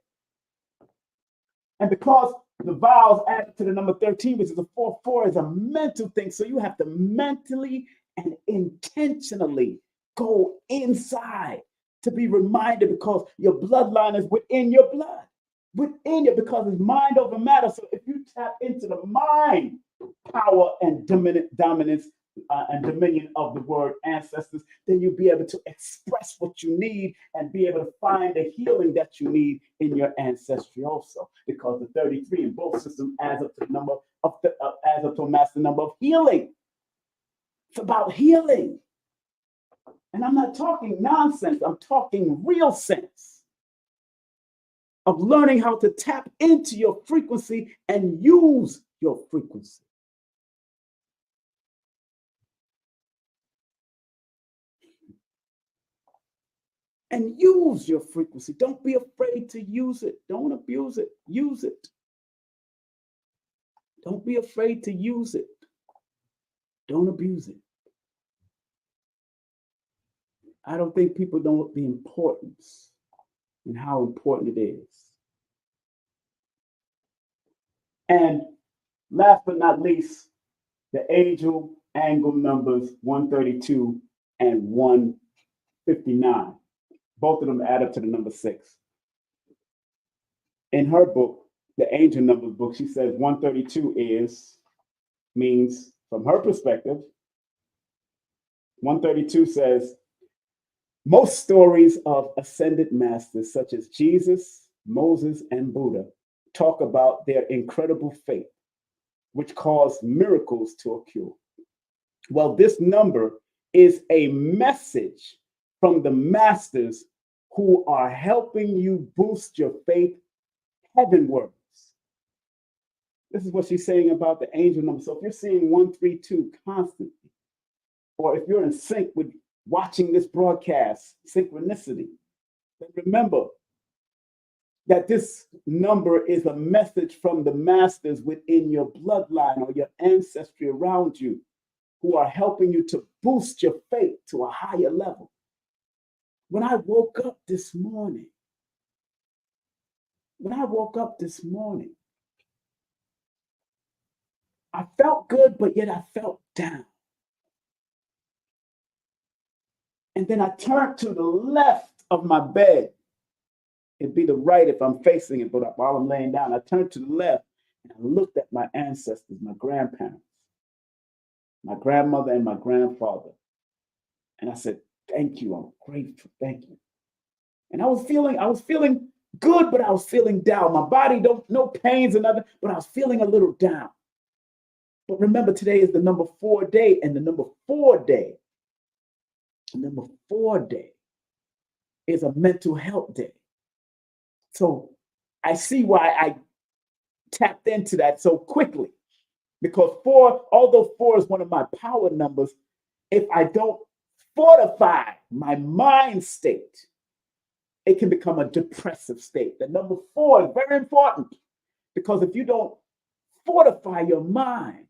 And because the vowels added to the number 13, which is a 4/4, is a mental thing. So you have to mentally and intentionally go inside to be reminded, because your bloodline is within your blood. Within you, because it's mind over matter. So if you tap into the mind power and dominance and dominion of the word ancestors, then you'll be able to express what you need and be able to find the healing that you need in your ancestry also, because the 33 in both systems adds up to the number of adds up to a master number of healing. It's about healing. And I'm not talking nonsense, I'm talking real sense of learning how to tap into your frequency and use your frequency. And use your frequency. Don't be afraid to use it. Don't abuse it. Use it. Don't be afraid to use it. Don't abuse it. I don't think people know the importance and how important it is. And last but not least, the angel angle numbers 132 and 159. Both of them add up to the number 6. In her book, the angel numbers book, she says 132 means, from her perspective, 132 says, most stories of ascended masters such as Jesus, Moses, and Buddha talk about their incredible faith, which caused miracles to occur. Well, this number is a message from the masters who are helping you boost your faith heavenwards. This is what she's saying about the angel number. So if you're seeing 132 constantly, or if you're in sync with watching this broadcast, synchronicity, then remember that this number is a message from the masters within your bloodline or your ancestry around you who are helping you to boost your faith to a higher level. When I woke up this morning, I felt good, but yet I felt down. And then I turned to the left of my bed. It'd be the right if I'm facing it, but while I'm laying down, I turned to the left and I looked at my ancestors, my grandparents, my grandmother and my grandfather. And I said, thank you. I'm grateful. Thank you. And I was feeling good, but I was feeling down. My body, no pains or nothing, but I was feeling a little down. But remember, today is the number 4 day, and the number 4 day is a mental health day. So I see why I tapped into that so quickly, because 4, although 4 is one of my power numbers, if I don't fortify my mind state, it can become a depressive state. The number 4 is very important, because if you don't fortify your mind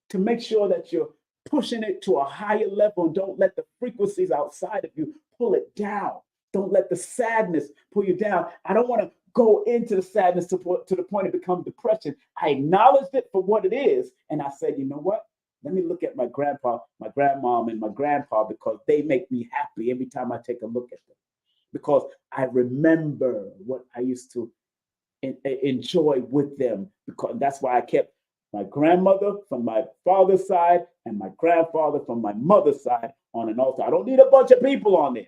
to make sure that you're pushing it to a higher level, and don't let the frequencies outside of you pull it down. Don't let the sadness pull you down. I don't want to go into the sadness to the point it becomes depression. I acknowledged it for what it is, and I said, you know what? Let me look at my grandpa, my grandmom, and my grandpa, because they make me happy every time I take a look at them. Because I remember what I used to enjoy with them. Because that's why I kept my grandmother from my father's side and my grandfather from my mother's side on an altar. I don't need a bunch of people on there.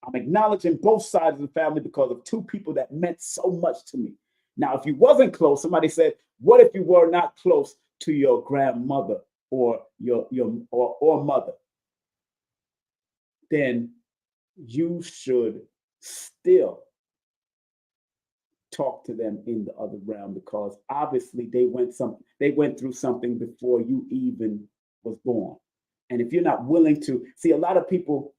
I'm acknowledging both sides of the family because of 2 people that meant so much to me. Now, if you wasn't close, somebody said, what if you were not close to your grandmother or your mother? Then you should still talk to them in the other realm, because obviously they went through something before you even was born. And if you're not willing to see, a lot of people,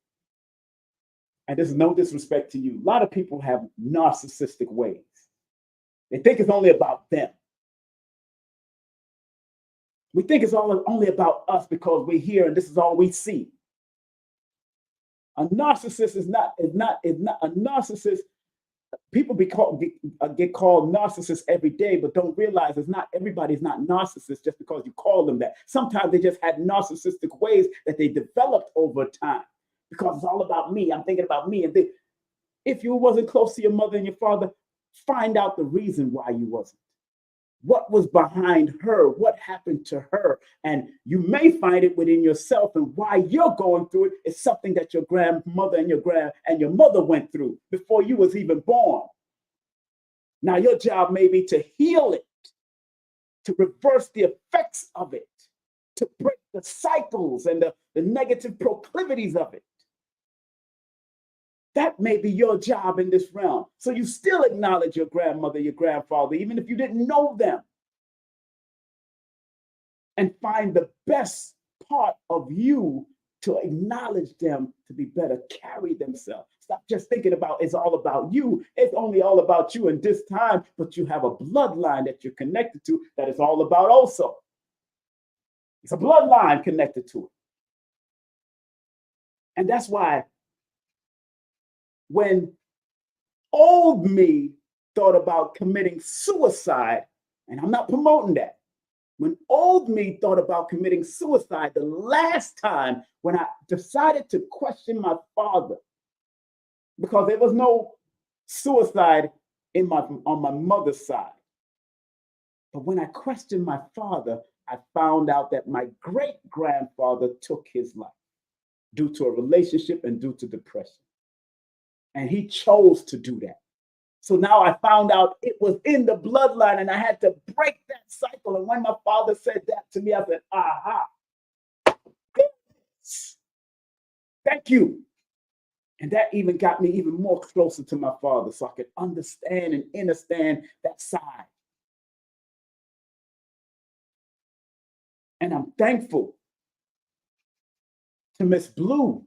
and this is no disrespect to you, a lot of people have narcissistic ways. They think it's only about them. We think it's only about us because we're here and this is all we see. A narcissist is not a narcissist. People get called narcissists every day, but don't realize everybody's not narcissists just because you call them that. Sometimes they just had narcissistic ways that they developed over time, because it's all about me. I'm thinking about me. And if you wasn't close to your mother and your father, find out the reason why you wasn't. What was behind her? What happened to her? And you may find it within yourself, and why you're going through it is something that your grandmother and your mother went through before you was even born. Now your job may be to heal it, to reverse the effects of it, to break the cycles and the negative proclivities of it. That may be your job in this realm. So you still acknowledge your grandmother, your grandfather, even if you didn't know them. And find the best part of you to acknowledge them to be better, carry themselves. Stop just thinking about it's all about you. It's only all about you in this time, but you have a bloodline that you're connected to that is all about also. It's a bloodline connected to it. And that's why when old me thought about committing suicide, and I'm not promoting that. When old me thought about committing suicide, the last time when I decided to question my father, because there was no suicide on my mother's side. But when I questioned my father, I found out that my great-grandfather took his life due to a relationship and due to depression. And he chose to do that. So now I found out it was in the bloodline and I had to break that cycle. And when my father said that to me, I said, aha, thank you. And that even got me even more closer to my father so I could understand and understand that side. And I'm thankful to Miss Blue,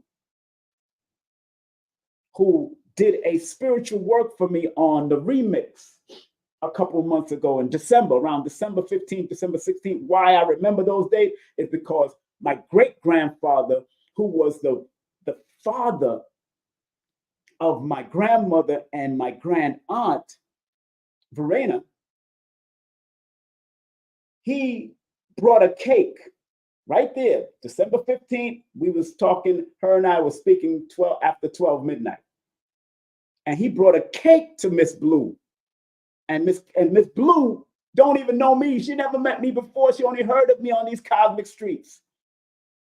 who did a spiritual work for me on the remix a couple of months ago in December, around December 15th, December 16th. Why I remember those dates is because my great-grandfather, who was the father of my grandmother and my grand aunt, Verena, he brought a cake right there, December 15th. We was talking, her and I was speaking after 12 midnight. And he brought a cake to Miss Blue. And Miss Blue don't even know me. She never met me before. She only heard of me on these cosmic streets.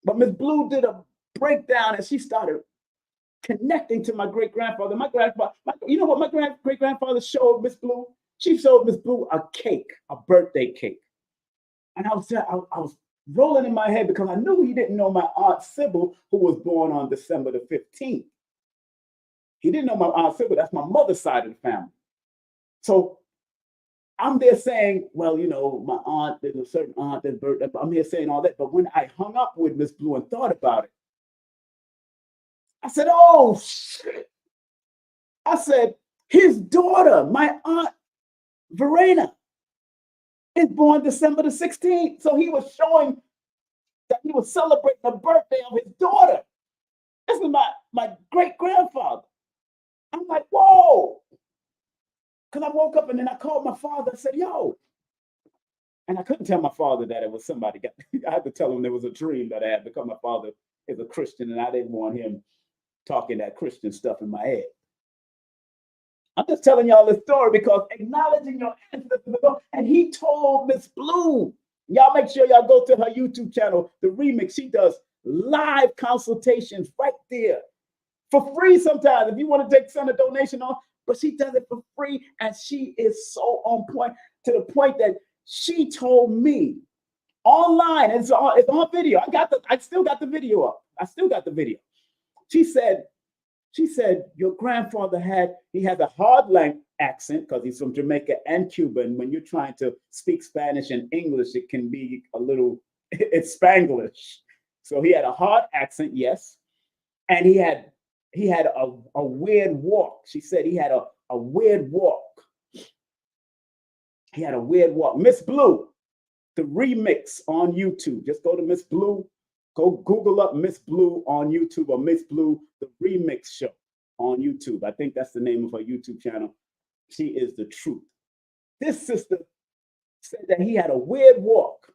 But Miss Blue did a breakdown and she started connecting to my great-grandfather. My grandfather, you know what my great-grandfather showed Miss Blue? She showed Miss Blue a cake, a birthday cake. And I was rolling in my head because I knew he didn't know my Aunt Sybil, who was born on December the 15th. He didn't know my Aunt Sybil. That's my mother's side of the family. So I'm there saying, well, you know, my aunt, there's a certain aunt that's birthday. I'm here saying all that. But when I hung up with Miss Blue and thought about it, I said, oh, shit. I said, his daughter, my Aunt Verena, is born December the 16th. So he was showing that he was celebrating the birthday of his daughter. This is my great-grandfather. I'm like, whoa. Because I woke up and then I called my father and said, yo. And I couldn't tell my father that it was somebody. I had to tell him there was a dream that I had because my father is a Christian and I didn't want him talking that Christian stuff in my head. I'm just telling y'all this story because acknowledging your ancestors. And he told Miss Blue, y'all make sure y'all go to her YouTube channel, The Remix. She does live consultations right there for free sometimes if you want to send a donation on, but she does it for free. And she is so on point to the point that she told me online, it's on video. I still got the video up. I still got the video. She said, your grandfather has a hard accent because he's from Jamaica and Cuba. And when you're trying to speak Spanish and English, it can be a little, it's Spanglish. So he had a hard accent, yes. And he had a weird walk. She said he had a weird walk. He had a weird walk. Miss Blue, The Remix on YouTube. Just go to Miss Blue. Go Google up Miss Blue on YouTube or Miss Blue, The Remix Show on YouTube. I think that's the name of her YouTube channel. She is the truth. This sister said that he had a weird walk.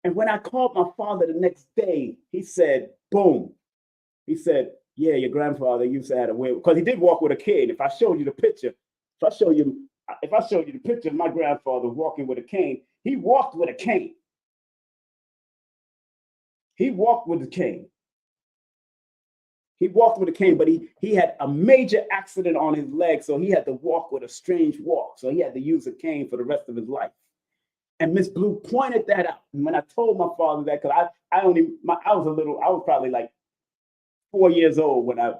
And when I called my father the next day, he said, boom. He said, yeah, your grandfather used to have a weird, because he did walk with a cane. If I showed you the picture, if I showed you the picture of my grandfather walking with a cane, he walked with a cane. He walked with a cane. He walked with a cane, but he had a major accident on his leg, so he had to walk with a strange walk. So he had to use a cane for the rest of his life. And Miss Blue pointed that out. And when I told my father that, because I was probably like 4 years old when I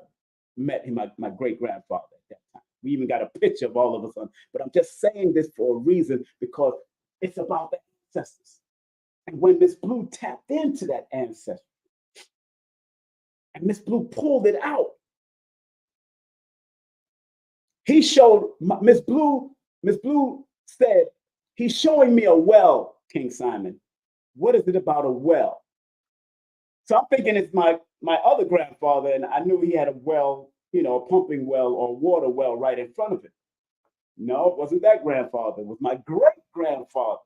met him, my great-grandfather at that time. We even got a picture of all of us on. But I'm just saying this for a reason because it's about the ancestors. And when Miss Blue tapped into that ancestry, and Miss Blue pulled it out, he showed Miss Blue said, he's showing me a well, King Simon. What is it about a well? So I'm thinking it's my other grandfather, and I knew he had a well, you know, a pumping well or water well right in front of him. No, it wasn't that grandfather. It was my great-grandfather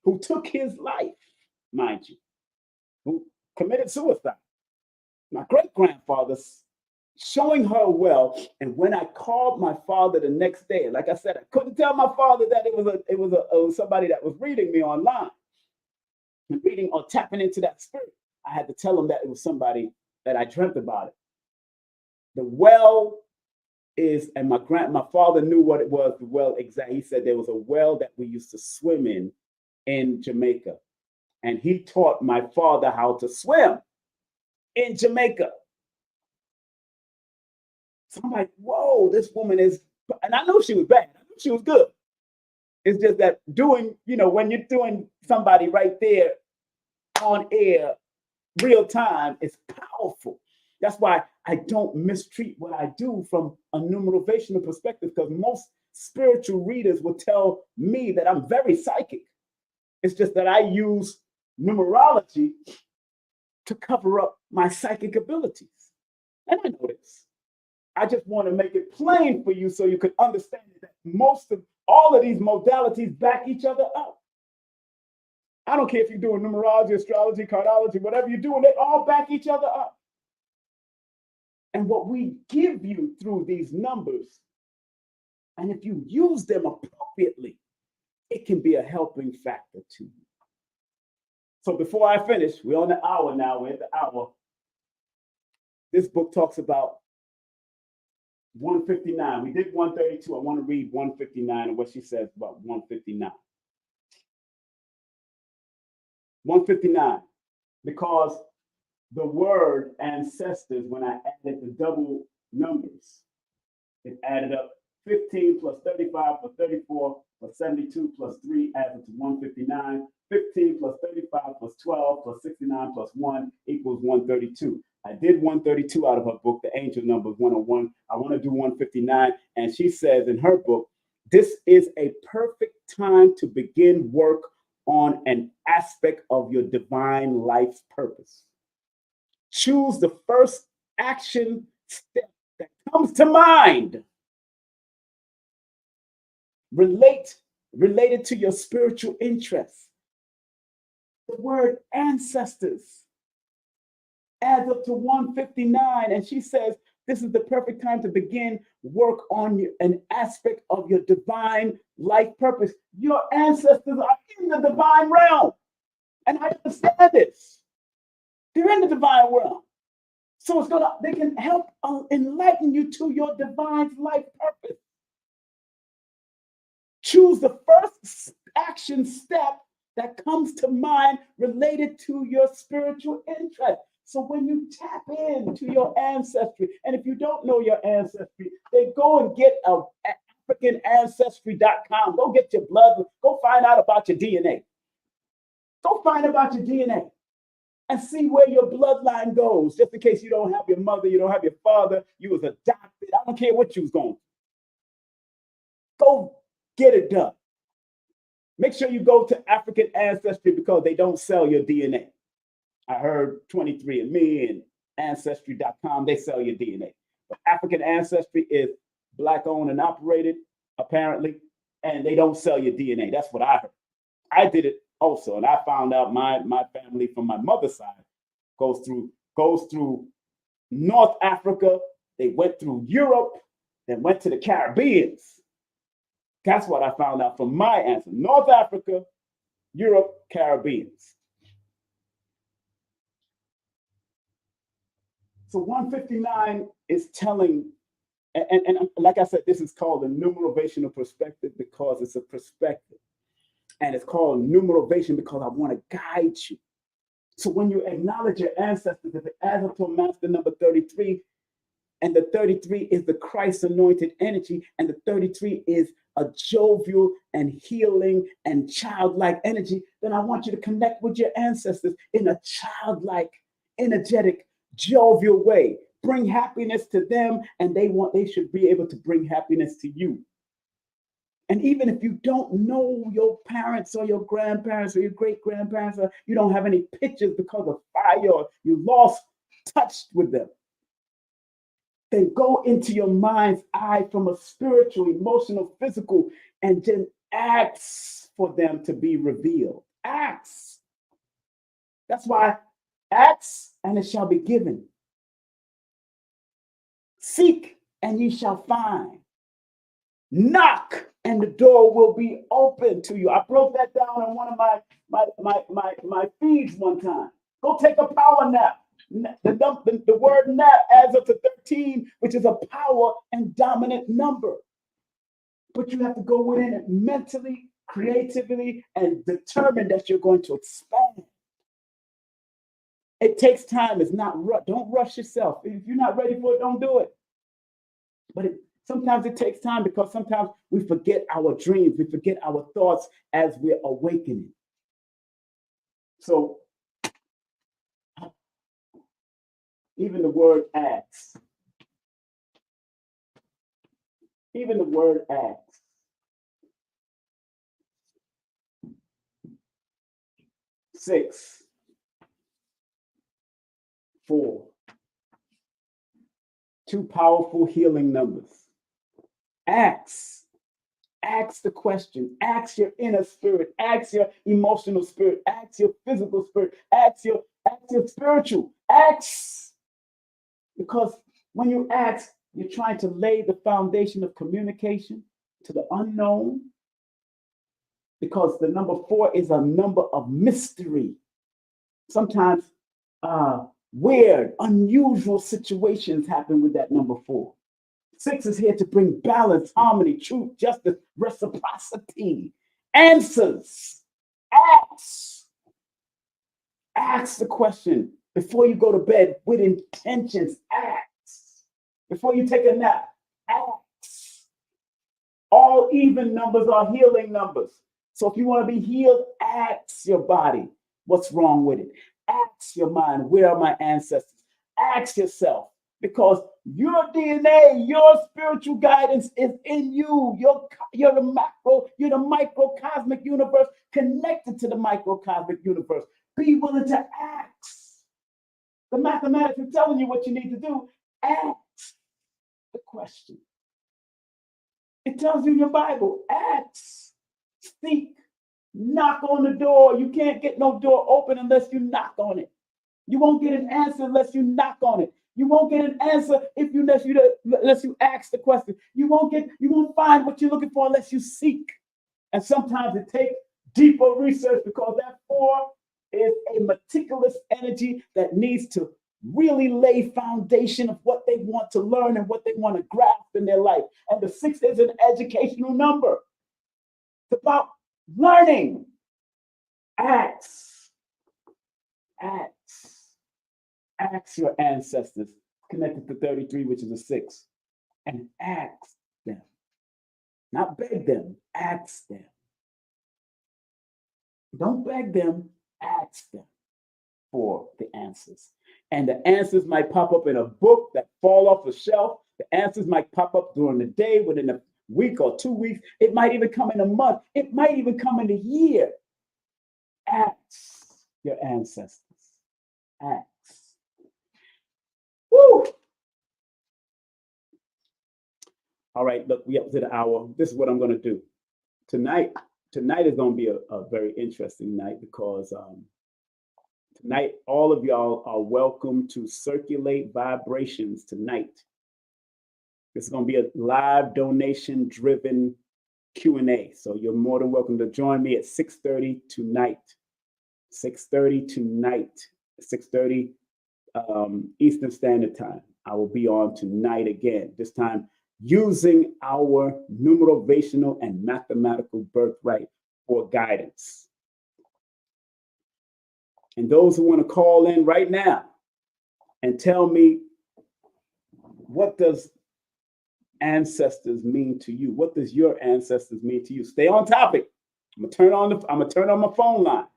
who took his life, mind you, who committed suicide. My great-grandfather's showing her well. And when I called my father the next day, like I said, I couldn't tell my father that it was somebody that was reading me online and reading or tapping into that spirit. I had to tell him that it was somebody that I dreamt about it. The well is, and my father knew what it was, the well exact. He said there was a well that we used to swim in Jamaica. And he taught my father how to swim in Jamaica. So I'm like, whoa, this woman is, and I know she was bad. I know she was good. It's just that when you're doing somebody right there on air, real time, it's powerful. That's why I don't mistreat what I do from a numerovational perspective, because most spiritual readers will tell me that I'm very psychic. It's just that I use numerology to cover up my psychic abilities. And I know this. I just want to make it plain for you so you can understand that most of all of these modalities back each other up. I don't care if you're doing numerology, astrology, cardology, whatever you're doing, they all back each other up. And what we give you through these numbers, and if you use them appropriately, it can be a helping factor to you. So before I finish, we're on the hour now, we're at the hour. This book talks about 159. We did 132. I want to read 159 and what she says about 159. 159, because the word ancestors, when I added the double numbers, it added up 15 plus 35 plus 34 plus 72 plus 3 adds up to 159. 15 plus 35 plus 12 plus 69 plus 1 equals 132. I did 132 out of her book, The Angel Numbers 101. I want to do 159. And she says in her book, this is a perfect time to begin work on an aspect of your divine life's purpose. Choose the first action step that comes to mind. Related to your spiritual interests. The word ancestors adds up to 159. And she says, this is the perfect time to begin work on an aspect of your divine life purpose. Your ancestors are in the divine realm. And I understand this. They're in the divine realm. So they can help enlighten you to your divine life purpose. Choose the first action step that comes to mind related to your spiritual interest. So when you tap into your ancestry, and if you don't know your ancestry, then go and get AfricanAncestry.com. Go get your blood. Go find out about your DNA. Go find about your DNA and see where your bloodline goes. Just in case you don't have your mother, you don't have your father, you was adopted. I don't care what you was going. Go get it done. Make sure you go to African Ancestry because they don't sell your DNA. I heard 23andMe and Ancestry.com, they sell your DNA. But African Ancestry is Black owned and operated, apparently, and they don't sell your DNA. That's what I heard. I did it also, and I found out my family from my mother's side goes through North Africa. They went through Europe, then went to the Caribbean. That's what I found out from my answer. North Africa, Europe, Caribbean. So 159 is telling, and like I said, this is called the numerovational perspective because it's a perspective. And it's called numerovation because I want to guide you. So when you acknowledge your ancestors, if it adds up to a master number 33, and the 33 is the Christ anointed energy, and the 33 is a jovial and healing and childlike energy, then I want you to connect with your ancestors in a childlike, energetic, jovial way. Bring happiness to them, and they should be able to bring happiness to you. And even if you don't know your parents or your grandparents or your great-grandparents, or you don't have any pictures because of fire, or you lost touch with them, then go into your mind's eye from a spiritual, emotional, physical, and then ask for them to be revealed. Ask. That's why ask and it shall be given. Seek and ye shall find. Knock and the door will be open to you. I broke that down on one of my feeds one time. Go take a power nap. The word nap adds up to 13, which is a power and dominant number. But you have to go within it mentally, creatively, and determine that you're going to expand. It takes time. It's not don't rush yourself. If you're not ready for it, don't do it. But sometimes it takes time because sometimes we forget our dreams. We forget our thoughts as we're awakening. So even the word acts. Even the word acts. Six, 4. Two powerful healing numbers. Ask the question. Ask your inner spirit. Ask your emotional spirit. Ask your physical spirit. Ask your spiritual. Ask. Because when you ask, you're trying to lay the foundation of communication to the unknown. Because the number 4 is a number of mystery. Sometimes weird, unusual situations happen with that number 4. 6 is here to bring balance, harmony, truth, justice, reciprocity, answers. Ask the question before you go to bed with intentions. Ask. Before you take a nap, ask. All even numbers are healing numbers. So if you want to be healed, ask your body what's wrong with it. Ask your mind, where are my ancestors? Ask yourself, because your DNA, your spiritual guidance is in you. You're the microcosmic universe connected to the microcosmic universe. Be willing to ask. The mathematics is telling you what you need to do. Ask the question. It tells you in your Bible, ask, seek, knock on the door. You can't get no door open unless you knock on it. You won't get an answer unless you knock on it. You won't get an answer unless you ask the question. You won't find what you're looking for unless you seek. And sometimes it takes deeper research, because that 4 is a meticulous energy that needs to really lay foundation of what they want to learn and what they want to grasp in their life. And the 6 is an educational number. It's about learning. Ask your ancestors, connected to 33, which is a 6, and ask them. Not beg them, ask them. Don't beg them, ask them for the answers. And the answers might pop up in a book that fall off the shelf. The answers might pop up during the day, within a week or 2 weeks. It might even come in a month. It might even come in a year. Ask your ancestors. Ask. Woo! All right, look, we up to the hour. This is what I'm going to do. Tonight is going to be a very interesting night, because tonight, all of y'all are welcome to circulate vibrations tonight. This is going to be a live donation-driven Q&A. So you're more than welcome to join me at 6:30 tonight. 6:30 tonight. 6:30 Eastern Standard Time. I will be on tonight again, this time using our numerovational and mathematical birthright for guidance. And those who want to call in right now and tell me, what does ancestors mean to you? What does your ancestors mean to you? Stay on topic. I'm gonna turn on my phone line.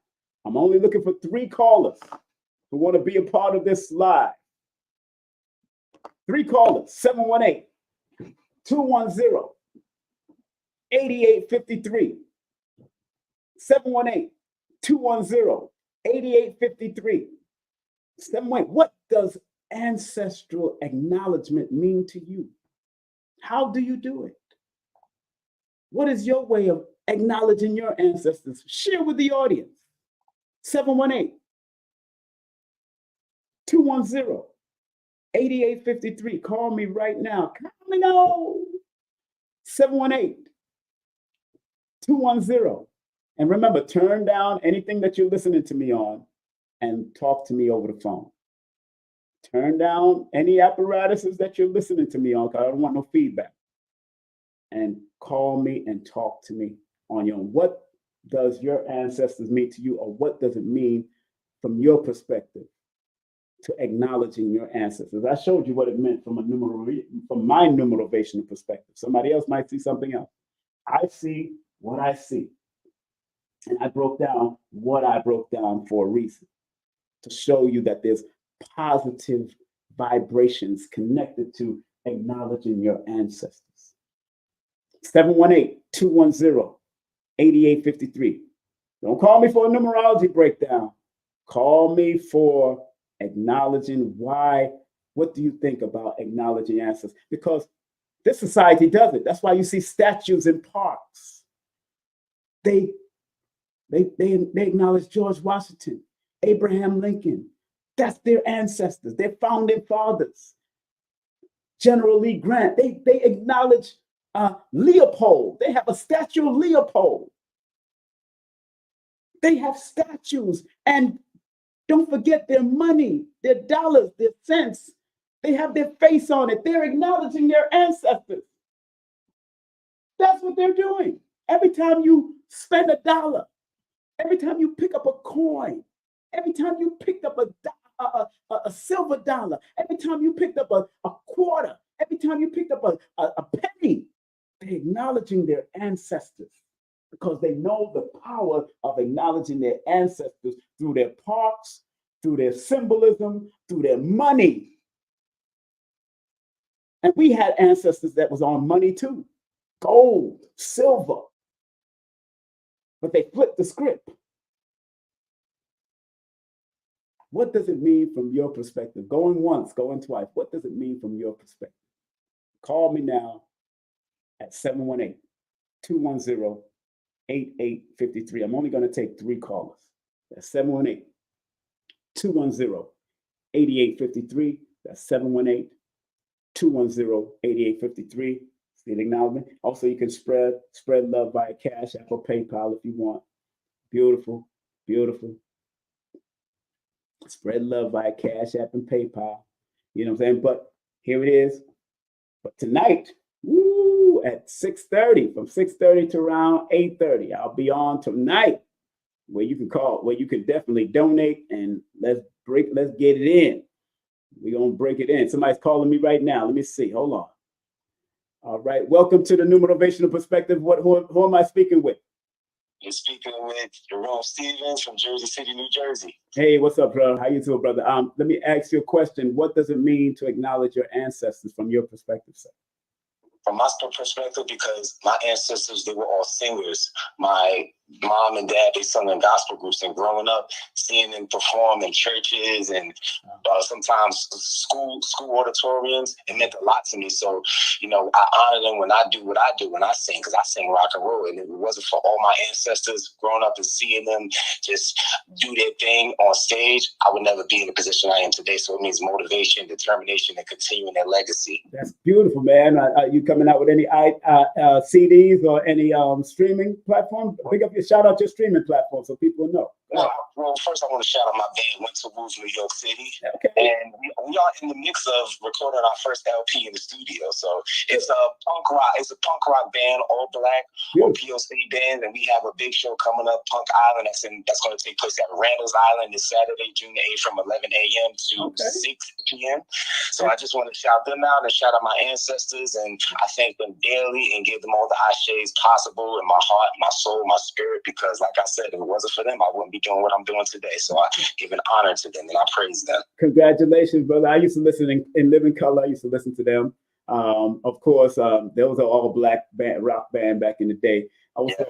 I'm only looking for 3 callers who want to be a part of this live. 3 callers, 718-210-8853. 718-210-8853. 718. What does ancestral acknowledgement mean to you? How do you do it? What is your way of acknowledging your ancestors? Share with the audience. 718-210-8853. Call me right now. Call me now. 718-210. And remember, turn down anything that you're listening to me on and talk to me over the phone. turn down any apparatuses that you're listening to me on, because I don't want no feedback. And call me and talk to me on your own. What does your ancestors mean to you, or what does it mean from your perspective to acknowledging your ancestors? I showed you what it meant from my numerovational perspective. Somebody else might see something else. I see what I see. And I broke down what I broke down for a reason, to show you that there's positive vibrations connected to acknowledging your ancestors. 718-210-8853. Don't call me for a numerology breakdown. Call me for acknowledging why. What do you think about acknowledging ancestors? Because this society does it. That's why you see statues in parks. They acknowledge George Washington, Abraham Lincoln. That's their ancestors, their founding fathers. General Lee Grant. They acknowledge Leopold. They have a statue of Leopold. They have statues, and don't forget their money, their dollars, their cents. They have their face on it. They're acknowledging their ancestors. That's what they're doing. Every time you spend $1, every time you pick up a coin, every time you picked up a silver dollar, every time you picked up a quarter, every time you picked up a penny, they're acknowledging their ancestors, because they know the power of acknowledging their ancestors through their parks, through their symbolism, through their money. And we had ancestors that was on money too, gold, silver, but they flipped the script. What does it mean from your perspective? Going once, going twice. What does it mean from your perspective? Call me now at 718-210-8853. I'm only going to take 3 callers. That's 718-210-8853. That's 718-210-8853. See the acknowledgement. Also, you can spread love via Cash App or PayPal if you want. Beautiful, beautiful. Spread love via Cash App and PayPal. You know what I'm saying? But here it is. But tonight, at 6:30, from 6:30 to around 8:30, I'll be on tonight, where you can call, where you can definitely donate, and let's get it in. We're gonna break it in. Somebody's calling me right now. Let me see. Hold on. All right. Welcome to the Numerovational Perspective. Who am I speaking with? You're speaking with Jerome Stevens from Jersey City, New Jersey. Hey, what's up, bro? How you doing, brother? Let me ask you a question. What does it mean to acknowledge your ancestors from your perspective, sir? From my perspective, because my ancestors, they were all singers. My mom and dad, they sung in gospel groups, and growing up, seeing them perform in churches and sometimes school auditoriums, it meant a lot to me. So, you know, I honor them when I do what I do when I sing, because I sing rock and roll. And if it wasn't for all my ancestors growing up and seeing them just do their thing on stage, I would never be in the position I am today. So it means motivation, determination, and continuing their legacy. That's beautiful, man. Are you coming out with any CDs or any streaming platform? Shout out your streaming platform so people know. Well, first I want to shout out my band, Winter Wolf, New York City. Okay. And we are in the mix of recording our first LP in the studio. So it's a punk rock. It's a punk rock band, all black, on POC band, and we have a big show coming up, Punk Island. That's going to take place at Randall's Island this Saturday, June 8th, from 11 a.m. to 6 p.m. So I just want to shout them out and shout out my ancestors, and I thank them daily and give them all the ashes possible in my heart, my soul, my spirit, because like I said, if it wasn't for them, I wouldn't be doing what I'm doing today. So I give an honor to them and I praise them. Congratulations, brother. I used to listen in Living Color. I used to listen to them. Of course, there was an all black rock band back in the day. Also,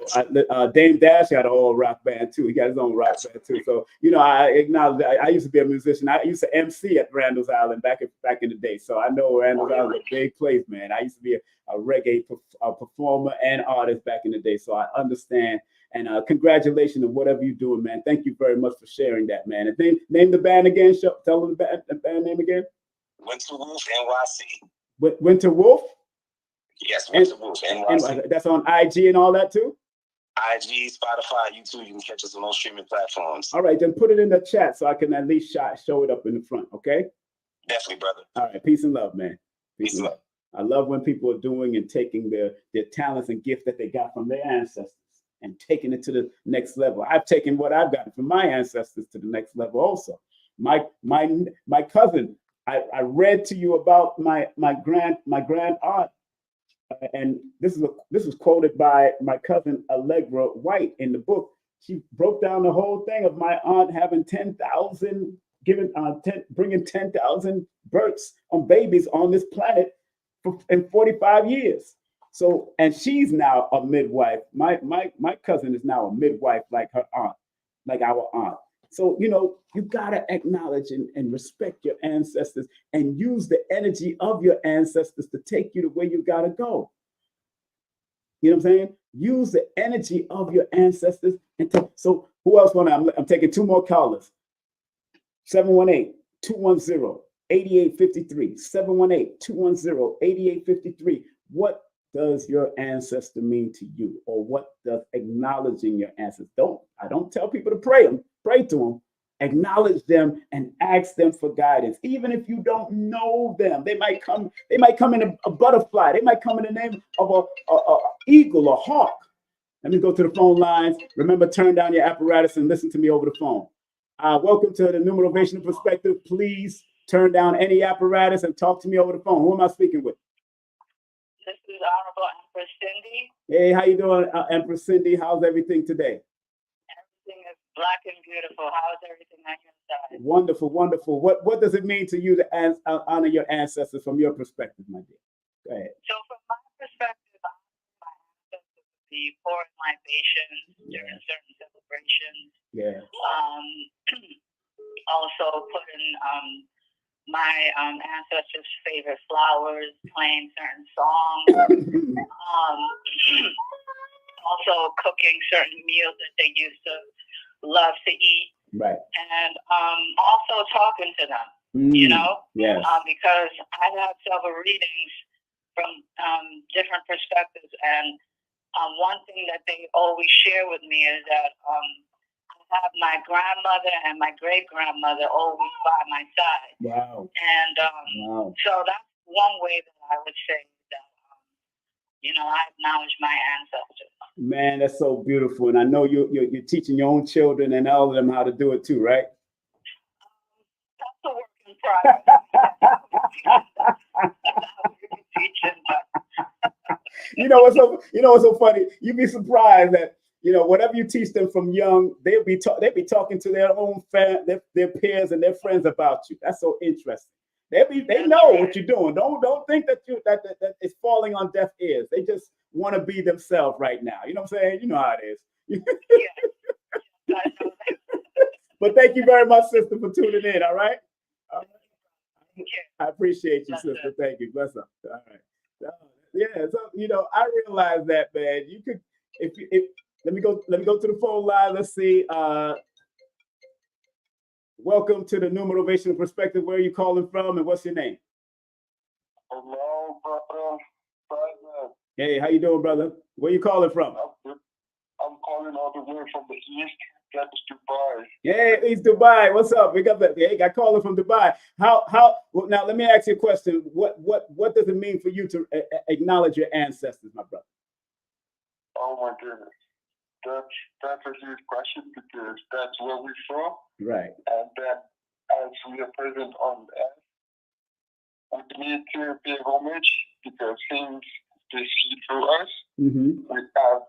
Dame Dash had an all rock band too. He got his own rock band too. So, you know, I acknowledge that I used to be a musician. I used to MC at Randall's Island back in the day. So I know Randall's Island is a big place, man. I used to be a reggae performer and artist back in the day. So I understand. And congratulations on whatever you're doing, man. Thank you very much for sharing that, man. And name the band again. Tell them the band name again. Winter Wolf, NYC. Winter Wolf? Yes, Winter Wolf, NYC. That's on IG and all that too? IG, Spotify, YouTube. You can catch us on those streaming platforms. All right, then put it in the chat so I can at least show it up in the front, okay? Definitely, brother. All right. Peace and love, man. Peace and love. I love when people are doing and taking their talents and gifts that they got from their ancestors and taking it to the next level. I've taken what I've gotten from my ancestors to the next level also. My cousin, I read to you about my grand aunt, and this was quoted by my cousin Allegra White in the book. She broke down the whole thing of my aunt having 10,000, bringing 10,000 births on babies on this planet in 45 years. So, and she's now a midwife. My cousin is now a midwife like her aunt, like our aunt. So, you got to acknowledge and respect your ancestors and use the energy of your ancestors to take you to where you got to go. You know what I'm saying? Use the energy of your ancestors. So who else I'm taking two more callers. 718-210-8853. 718-210-8853. What does your ancestor mean to you? Or what does acknowledging your ancestors? I don't tell people to pray to them. Acknowledge them and ask them for guidance. Even if you don't know them, they might come in a butterfly. They might come in the name of a eagle or hawk. Let me go to the phone lines. Remember, turn down your apparatus and listen to me over the phone. Welcome to the Numerovational Perspective. Please turn down any apparatus and talk to me over the phone. Who am I speaking with? This is Honorable Empress Cindy. Hey, how you doing, Empress Cindy? How's everything today? Everything is black and beautiful. How's everything on your side? Wonderful, wonderful. What does it mean to you to honor your ancestors from your perspective, my dear? Go ahead. So from my perspective, my ancestors would be pouring libations during certain celebrations. Yeah. Also putting my ancestors' favorite flowers, playing certain songs. Also cooking certain meals that they used to love to eat. Right. And also talking to them, Yes. because I had several readings from different perspectives. And one thing that they always share with me is that I have my grandmother and my great-grandmother always by my side. Wow. And so that's one way that I would say that, I acknowledge my ancestors. Man, that's so beautiful. And I know you're teaching your own children and all of them how to do it too, right? That's a work in progress. You know what's so funny? You'd be surprised that whatever you teach them from young, they'll be talking to their own their peers and their friends about you. That's so interesting. They know what you're doing. Don't think that that it's falling on deaf ears. They just want to be themselves right now. You know what I'm saying? You know how it is. But thank you very much, sister, for tuning in. All right. I appreciate you, sister. Thank you. Bless up. All right. Yeah. So I realize that, man. You could if let me go to the phone line. Let's see. Welcome to the Numerovational Perspective. Where are you calling from and what's your name? Hello, brother. Hey, how you doing, brother? Where you calling from? I'm calling all the way from the east. That's Dubai. Yeah, East Dubai. What's up? We got that. Hey, I calling from Dubai. How? Well, now let me ask you a question. What does it mean for you to acknowledge your ancestors, my brother? Oh my goodness. That's a huge question because that's where we're from. Right. And then as we are present on earth, we need to pay homage because things they see through us. Mm-hmm. We have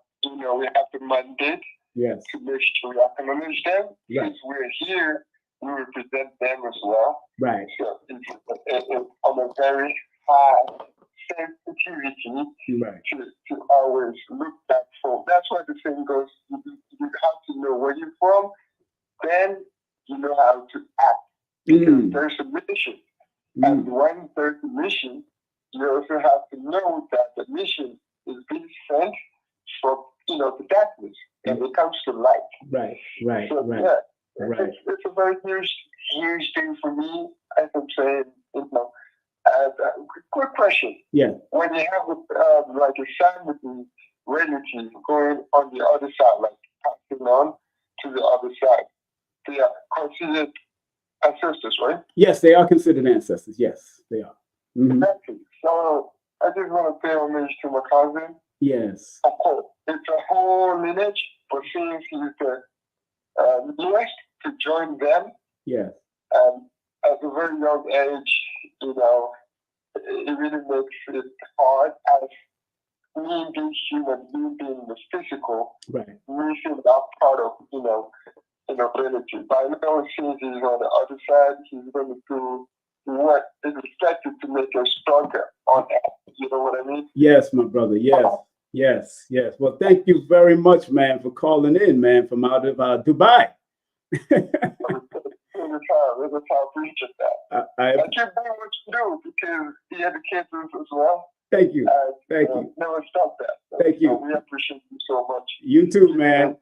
the mandate to make sure we acknowledge them. Right. Since we're here, we represent them as well. Right. So it's on a very high sensitivity to always look back for. That's why the saying goes, you have to know where you're from, then you know how to act. Because there's a mission. And when there's a mission, you also have to know that the mission is being sent from the darkness and it comes to light. Right. So, it's a very huge thing for me, as I'm saying, quick question. Yeah. When you have like a family relative going on the other side, like passing on to the other side, they are considered ancestors, right? Yes, they are considered ancestors. Yes, they are. Mm-hmm. Exactly. So I just want to pay homage to my cousin. Yes. Of course, it's a whole lineage, but since he's blessed to join them, yes, at a very young age, it really makes it hard as me being human, me being the physical, right, missing that part of, ability. But I know since he's on the other side, he's going to do what is expected to make us stronger on that. You know what I mean? Yes, my brother. Yes. Yes, yes. Well, thank you very much, man, for calling in, man, from out of Dubai. I appreciate that. I keep doing what you do because he educates us as well. Thank you. Thank you. Never stop that. Thank you. We appreciate you so much. You too, man.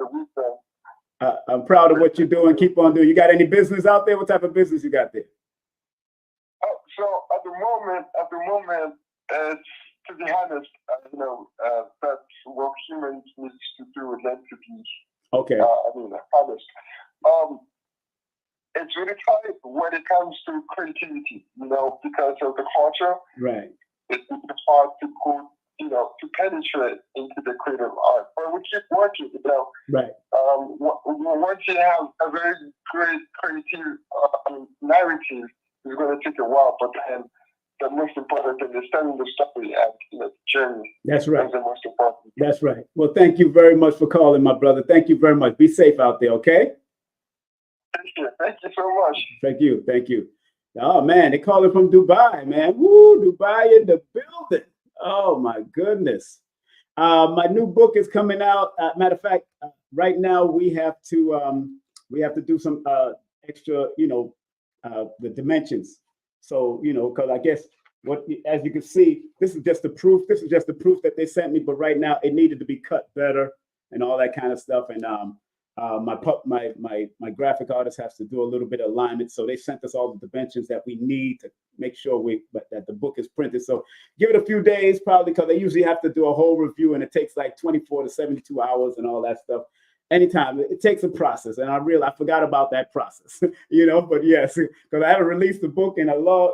I'm proud of what you're doing. Keep on doing. You got any business out there? What type of business you got there? So at the moment, to be honest, that's what humans need to do with them to be. Okay. Honest. It's really hard when it comes to creativity, because of the culture. Right. It's hard to go, to penetrate into the creative art. But we keep working, Right. Once you have a very great creative narrative, it's going to take a while, but then the most important thing is telling the story and the journey. That's right. That's the most important. That's right. Well, thank you very much for calling, my brother. Thank you very much. Be safe out there, okay? Thank you. Thank you so much. Thank you. Thank you. Oh, man, they calling from Dubai, man. Woo, Dubai in the building. Oh, my goodness. My new book is coming out. Matter of fact, right now we have to do some extra, the dimensions. So, because I guess as you can see, this is just the proof. This is just the proof that they sent me. But right now, it needed to be cut better and all that kind of stuff. And my graphic artist has to do a little bit of alignment. So they sent us all the dimensions that we need to make sure that the book is printed. So give it a few days, probably, because they usually have to do a whole review, and it takes like 24 to 72 hours and all that stuff. Anytime it takes a process, and I forgot about that process, But yes, because I haven't released the book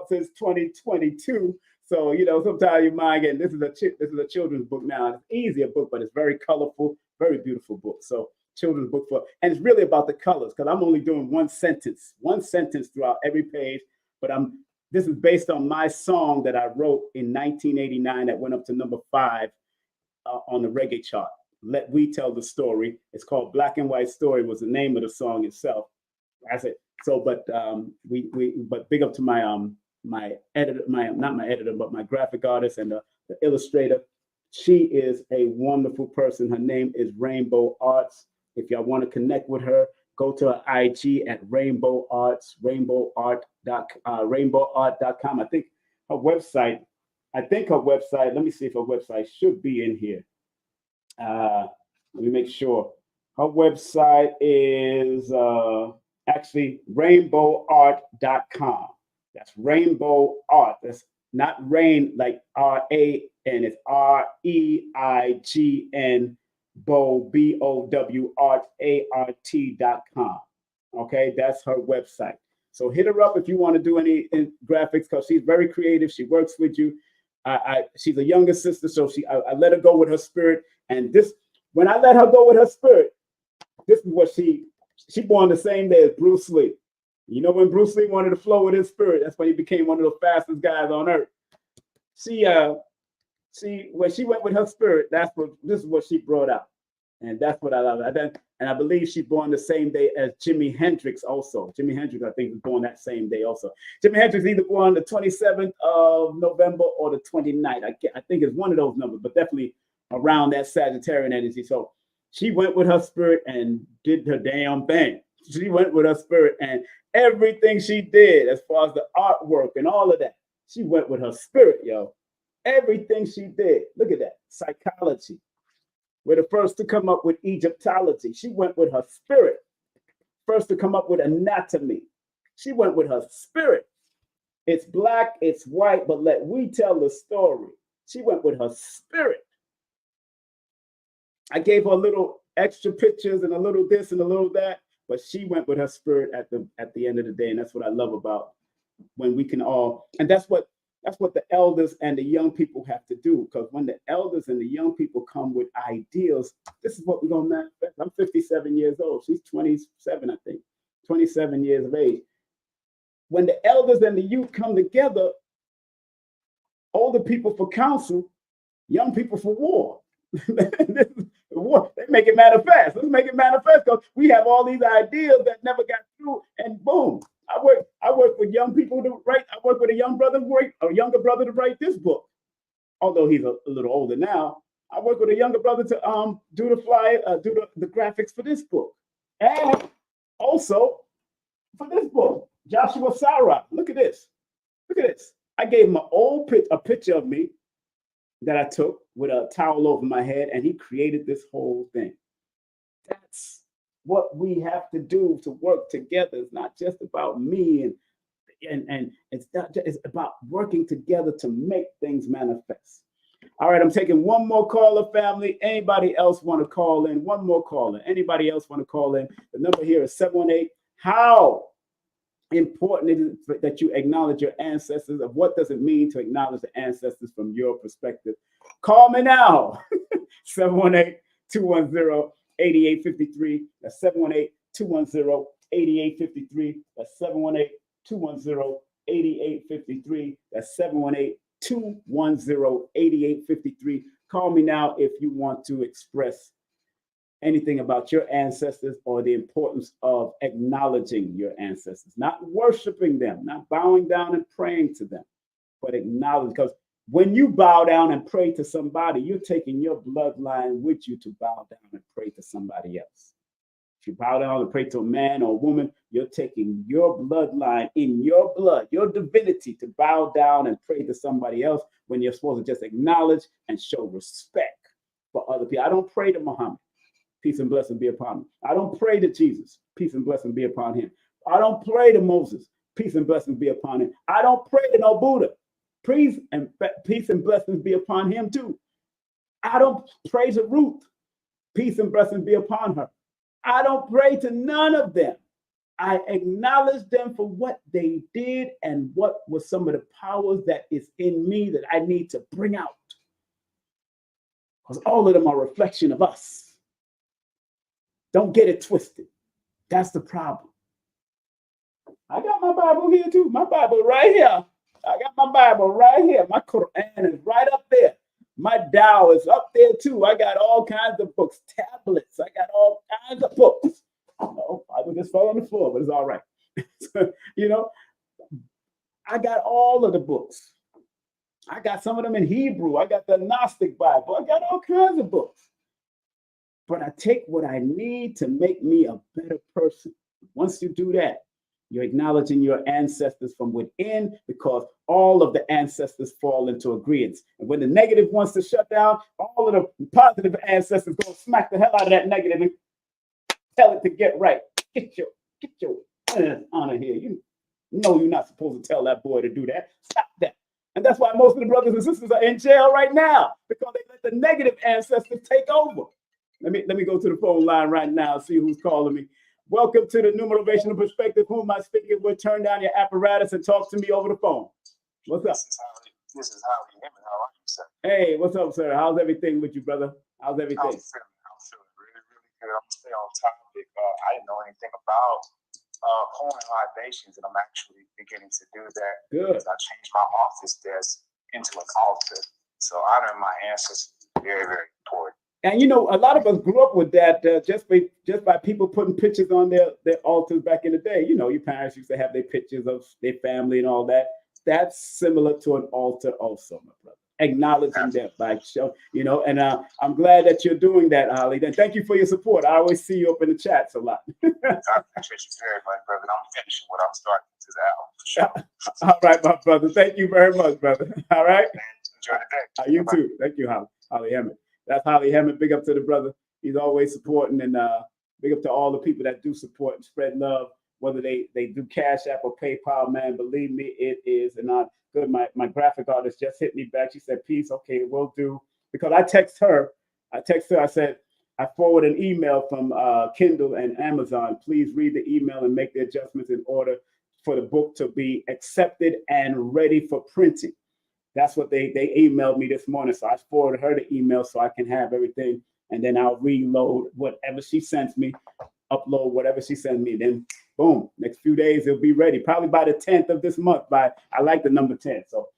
since 2022. So sometimes your mind getting this is a children's book now. It's easier book, but it's very colorful, very beautiful book. So children's book and it's really about the colors, because I'm only doing one sentence throughout every page. But this is based on my song that I wrote in 1989 that went up to number 5 on the reggae chart. Let We Tell the Story. It's called Black and White Story was the name of the song itself. That's it. So, but but big up to my editor, not my editor, but my graphic artist and the illustrator. She is a wonderful person. Her name is Rainbow Arts. If y'all want to connect with her, go to her IG at Rainbow Arts, rainbowart.com. I think her website, let me see if her website should be in here. Let me make sure. Her website is actually rainbowart.com. That's Rainbow Art. That's not rain like R-A-N. It's R-E-I-G-N, Bow, B-O-W, Art, A-R-T.com. Okay, that's her website. So hit her up if you want to do any graphics, because she's very creative. She works with you. She's a younger sister, so I let her go with her spirit. And when I let her go with her spirit, this is what she born the same day as Bruce Lee. When Bruce Lee wanted to flow with his spirit, that's when he became one of the fastest guys on earth. When she went with her spirit, this is what she brought out. And that's what I love. And I believe she's born the same day as Jimi Hendrix also. Jimi Hendrix, I think, was born that same day also. Jimi Hendrix either born the 27th of November or the 29th. I think it's one of those numbers, but definitely around that Sagittarian energy. So she went with her spirit and did her damn thing. She went with her spirit, and everything she did as far as the artwork and all of that, she went with her spirit, yo. Everything she did. Look at that. Psychology. We're the first to come up with Egyptology. She went with her spirit. First to come up with anatomy. She went with her spirit. It's black, it's white, but let we tell the story. She went with her spirit. I gave her a little extra pictures and a little this and a little that. but she went with her spirit at the end of the day. And that's what I love about when we can all, and that's what the elders and the young people have to do. Because when the elders and the young people come with ideals, this is what we're going to manifest. I'm 57 years old. She's 27, I think, 27 years of age. When the elders and the youth come together, older people for counsel, young people for war. They make it manifest. Let's make it manifest, because we have all these ideas that never got through, and boom. I work with young people to write. I work with a younger brother to write this book. Although he's a little older now, I work with a younger brother to do the flyer, do the graphics for this book, and also for this book, Joshua Sarah. Look at this. Look at this. I gave him a picture of me that I took with a towel over my head, and he created this whole thing. That's what we have to do to work together. It's not just about me, and it's about working together to make things manifest. All right, I'm taking one more caller, family. Anybody else want to call in? One more caller. Anybody else want to call in? The number here is 718. How important it is that you acknowledge your ancestors? Of what does it mean to acknowledge the ancestors from your perspective? Call me now. 718-210-8853. That's 718-210-8853. That's 718-210-8853. That's 718-210-8853. Call me now if you want to express anything about your ancestors or the importance of acknowledging your ancestors, not worshiping them, not bowing down and praying to them, but acknowledge. Because when you bow down and pray to somebody, you're taking your bloodline with you to bow down and pray to somebody else. If you bow down and pray to a man or a woman, you're taking your bloodline in your blood, your divinity, to bow down and pray to somebody else, when you're supposed to just acknowledge and show respect for other people. I don't pray to Muhammad. Peace and blessing be upon him. I don't pray to Jesus. Peace and blessing be upon him. I don't pray to Moses. Peace and blessings be upon him. I don't pray to no Buddha. Peace and blessings be upon him too. I don't pray to Ruth. Peace and blessings be upon her. I don't pray to none of them. I acknowledge them for what they did and what was some of the powers that is in me that I need to bring out. Because all of them are a reflection of us. Don't get it twisted. That's the problem. I got my Bible here too. My Bible right here. I got my Bible right here. My Quran is right up there. My Tao is up there too. I got all kinds of books, tablets. I got all kinds of books. Oh, I just fell on the floor, but it's all right. You know, I got all of the books. I got some of them in Hebrew. I got the Gnostic Bible. I got all kinds of books. But I take what I need to make me a better person. Once you do that, you're acknowledging your ancestors from within, because all of the ancestors fall into agreement. And when the negative wants to shut down, all of the positive ancestors go smack the hell out of that negative and tell it to get right. Get your honor here. You know you're not supposed to tell that boy to do that. Stop that. And that's why most of the brothers and sisters are in jail right now, because they let the negative ancestors take over. Let me go to the phone line right now, see who's calling me. Welcome to the Numerovational Perspective. Who am I speaking with? Turn down your apparatus and talk to me over the phone. What's up? This is Howie Hammond. How are you, sir? Hey, what's up, sir? How's everything with you, brother? How's everything? I'm feeling really, really good. I'm going to stay on topic. I didn't know anything about pouring libations, and I'm actually beginning to do that. Good. I changed my office desk into an altar. So honoring my ancestors is very, very important. And you know, a lot of us grew up with that just by people putting pictures on their altars back in the day. You know, your parents used to have their pictures of their family and all that. That's similar to an altar also, my brother. Acknowledging that by show, you know, and I'm glad that you're doing that, Holly. And thank you for your support. I always see you up in the chats a lot. I appreciate you very much, brother. I'm finishing what I'm starting to the album for sure. All right, my brother. Thank you very much, brother. All right. Enjoy the day. You too. Thank you, Holly Hammond. That's Holly Hammond. Big up to the brother. He's always supporting, and big up to all the people that do support and spread love, whether they do Cash App or PayPal, man. Believe me, it is. And good. My graphic artist just hit me back. She said, peace. Okay, will do. Because I text her. I said, I forward an email from Kindle and Amazon. Please read the email and make the adjustments in order for the book to be accepted and ready for printing. That's what they emailed me this morning. So I forwarded her the email so I can have everything. And then I'll reload whatever she sends me, upload whatever she sends me. Then boom, next few days it'll be ready. Probably by the 10th of this month. I like the number 10. So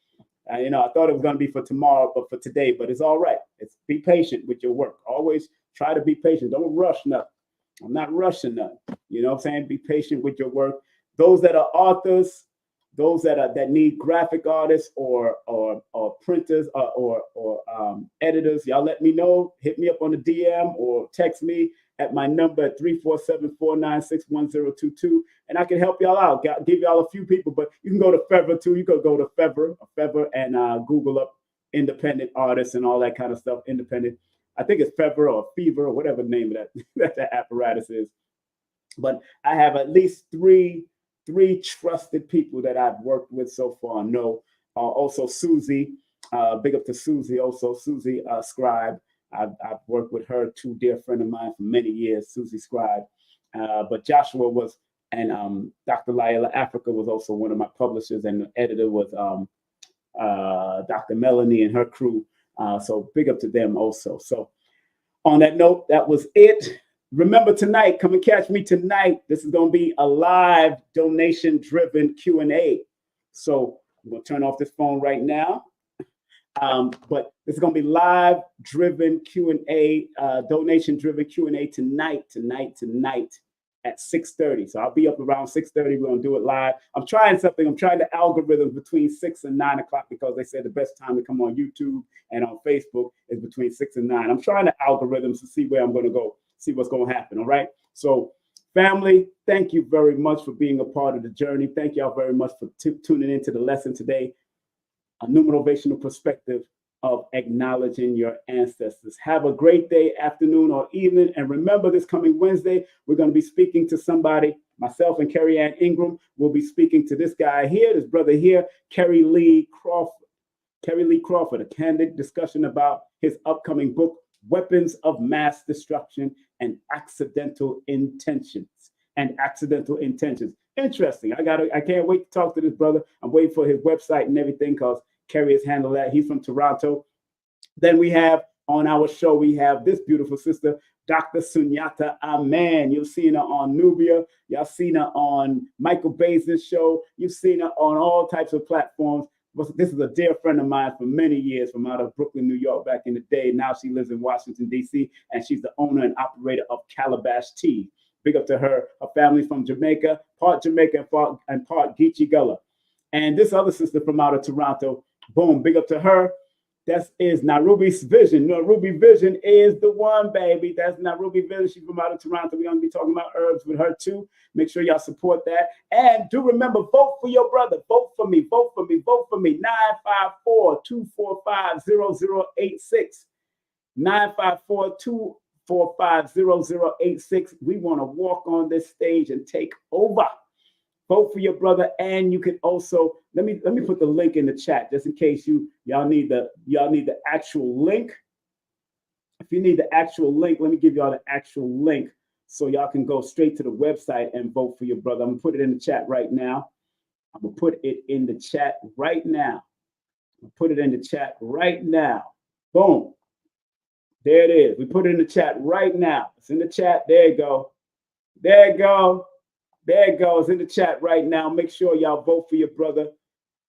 I thought it was going to be for tomorrow, but for today. But it's all right. It's be patient with your work. Always try to be patient. Don't rush nothing. I'm not rushing nothing. You know what I'm saying? Be patient with your work. Those that are authors, those that need graphic artists or printers or editors, y'all let me know. Hit me up on the DM or text me at my number at 347-496-1022, and I can help y'all out. Give y'all a few people, but you can go to Fever too. You could go to Fever and Google up independent artists and all that kind of stuff. Independent, I think it's Fever or Fever or whatever the name of that apparatus is. But I have at least three trusted people that I've worked with so far. No, also Susie, big up to Susie. Also Susie Scribe. I've worked with her, too, dear friend of mine for many years, Susie Scribe. But Joshua was, and Dr. Laila Africa was also one of my publishers, and the editor was Dr. Melanie and her crew. So big up to them also. So on that note, that was it. Remember tonight, come and catch me tonight. This is going to be a live donation-driven Q&A. So I'm going to turn off this phone right now. But this is going to be live-driven Q&A, donation-driven Q&A tonight at 6:30. So I'll be up around 6:30. We're going to do it live. I'm trying something. I'm trying the algorithm between 6 and 9 o'clock because they said the best time to come on YouTube and on Facebook is between 6 and 9. I'm trying the algorithms to see where I'm going to go, see what's going to happen. All right. So family, thank you very much for being a part of the journey. Thank y'all very much for tuning into the lesson today. A numerovational perspective of acknowledging your ancestors. Have a great day, afternoon, or evening. And remember, this coming Wednesday, we're going to be speaking to somebody. Myself and Carrie Ann Ingram will be speaking to this guy here, this brother here, Kerry Lee Crawford. Kerry Lee Crawford, a candid discussion about his upcoming book, Weapons of Mass Destruction and Accidental Intentions. Interesting. I can't wait to talk to this brother. I'm waiting for his website and everything because Kerry has handled that. He's from Toronto. Then we have on our show, we have this beautiful sister, Dr. Sunyata Aman. You've seen her on Nubia. Y'all seen her on Michael Basin's show. You've seen her on all types of platforms. This is a dear friend of mine for many years from out of Brooklyn, New York back in the day. Now she lives in Washington, D.C., and she's the owner and operator of Calabash Tea. Big up to her. Her family's from Jamaica, part Jamaican and part Geechee Gullah. And this other sister from out of Toronto, boom, big up to her. That is Nairobi's Vision. Nairobi Vision is the one, baby. That's Nairobi Vision. She's from out of Toronto. We're going to be talking about herbs with her, too. Make sure y'all support that. And do remember, vote for your brother. Vote for me. Vote for me. Vote for me. 954-245-0086. 954-245-0086. We want to walk on this stage and take over. Vote for your brother, and you can also let me put the link in the chat just in case y'all need the actual link. If you need the actual link, let me give y'all the actual link so y'all can go straight to the website and vote for your brother. I'm gonna put it in the chat right now. Boom. There it is. We put it in the chat right now. It's in the chat. There you go. It's in the chat right now. Make sure y'all vote for your brother.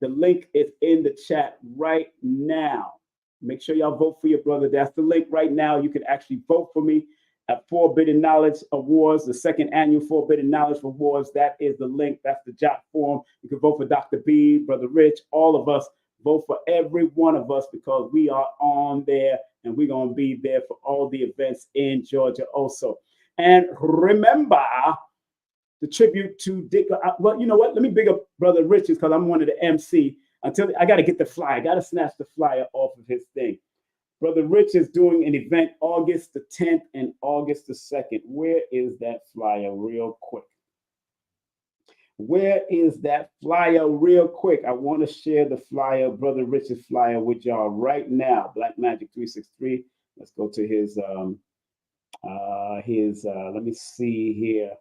The link is in the chat right now. Make sure y'all vote for your brother. That's the link right now. You can actually vote for me at Forbidden Knowledge Awards, the second annual Forbidden Knowledge Awards. That is the link. That's the jot form. You can vote for Dr. B, Brother Rich, all of us. Vote for every one of us because we are on there and we're going to be there for all the events in Georgia also. And remember, the tribute to Dick. Well, you know what? Let me big up Brother Richards because I'm one of the MC. Until I got to get the flyer. I got to snatch the flyer off of his thing. Brother Rich is doing an event August the 10th and August the 2nd. Where is that flyer real quick? I want to share the flyer, Brother Rich's flyer with y'all right now. Black Magic 363. Let's go to his Let me see here.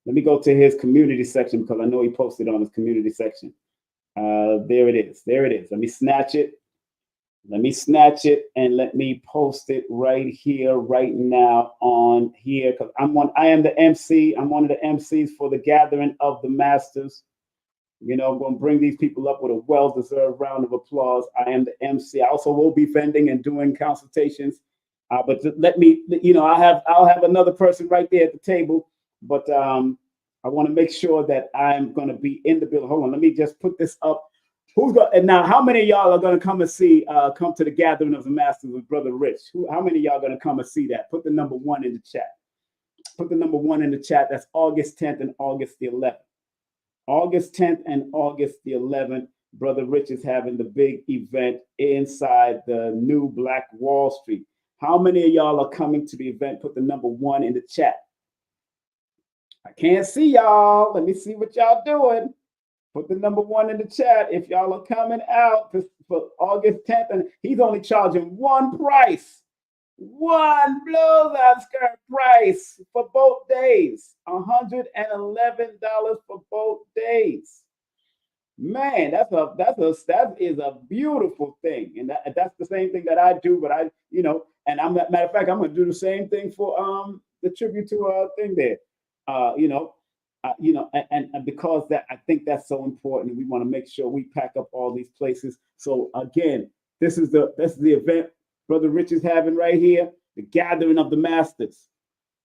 Let me go to his community section because I know he posted on his community section. There it is. There it is. Let me snatch it. Let me snatch it and let me post it right here, right now on here because I am the MC. I'm one of the MCs for the Gathering of the Masters. You know, I'm going to bring these people up with a well-deserved round of applause. I am the MC. I also will be vending and doing consultations. But let me, you know, I'll have another person right there at the table. But I want to make sure that I'm going to be in the building. Hold on, let me just put this up. Who's going? And now, how many of y'all are going to come and come to the Gathering of the Masters with Brother Rich? How many of y'all are going to come and see that? Put the number 1 in the chat. Put the number 1 in the chat. That's August 10th and August the 11th. August 10th and August the 11th, Brother Rich is having the big event inside the new Black Wall Street. How many of y'all are coming to the event? Put the number 1 in the chat. I can't see y'all. Let me see what y'all doing. Put the number 1 in the chat if y'all are coming out for August 10th. And he's only charging one price. One blows-out skirt price for both days. $111 for both days. Man, that is a beautiful thing, and that's the same thing that I do. But and matter of fact, I'm going to do the same thing for the tribute to thing there. And because that I think that's so important, we want to make sure we pack up all these places. So again, this is the event Brother Rich is having right here, the Gathering of the Masters.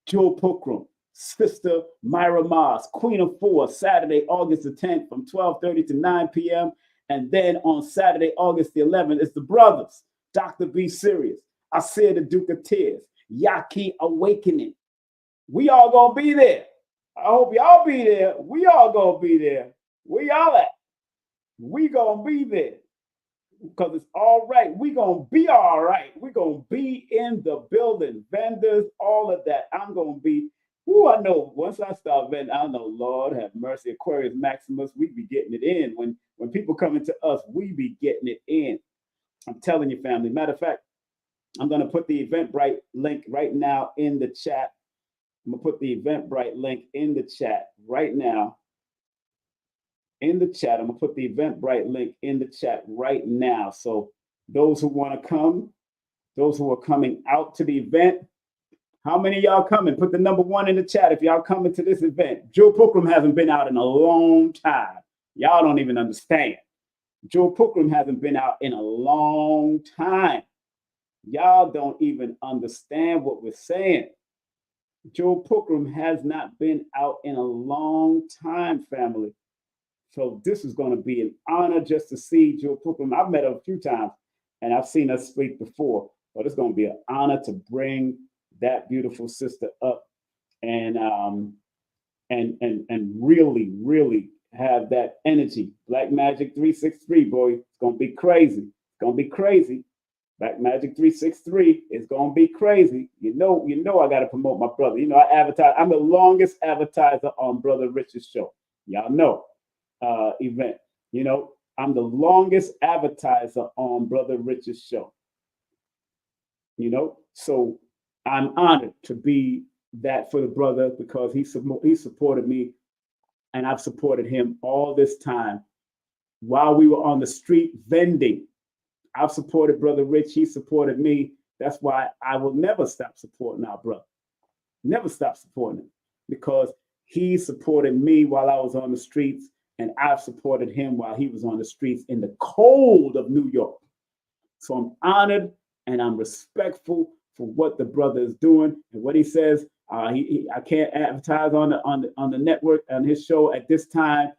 Joe Pukram, Sister Myra Mars, Queen of Four, Saturday, August the 10th from 12:30 to 9 p.m. And then on Saturday, August the 11th, it's the brothers, Dr. B. Sirius, Asir the Duke of Tears, Yaki Awakening. We all gonna be there. I hope y'all be there. We all gonna be there. Where y'all at? We gonna be there. Because it's all right. We're going to be all right. We're going to be in the building. Vendors, all of that. I'm going to be, I know once I start vending, I know, Lord have mercy, Aquarius Maximus, we be getting it in. When people come into us, we be getting it in. I'm telling you, family. Matter of fact, I'm going to put the Eventbrite link right now in the chat. I'm going to put the Eventbrite link in the chat right now. In the chat. I'm going to put the Eventbrite link in the chat right now. So those who want to come, those who are coming out to the event, how many of y'all coming? Put the number 1 in the chat if y'all coming to this event. Joe Pukram hasn't been out in a long time. Y'all don't even understand. Joe Pukram hasn't been out in a long time. Y'all don't even understand what we're saying. Joe Pukram has not been out in a long time, family. So this is going to be an honor just to see Joe Pukram. I've met her a few times, and I've seen her speak before. But it's going to be an honor to bring that beautiful sister up and really, really have that energy. Black Magic 363, boy, it's going to be crazy. It's going to be crazy. Black Magic 363 is going to be crazy. You know, I got to promote my brother. You know, I advertise. I'm the longest advertiser on Brother Rich's show. Y'all know. Event. You know, I'm the longest advertiser on Brother Rich's show. You know, so I'm honored to be that for the brother because he supported me and I've supported him all this time while we were on the street vending. I've supported Brother Rich. He supported me. That's why I will never stop supporting our brother. Never stop supporting him because he supported me while I was on the streets. And I've supported him while he was on the streets in the cold of New York. So I'm honored and I'm respectful for what the brother is doing and what he says. I can't advertise on the network on his show at this time.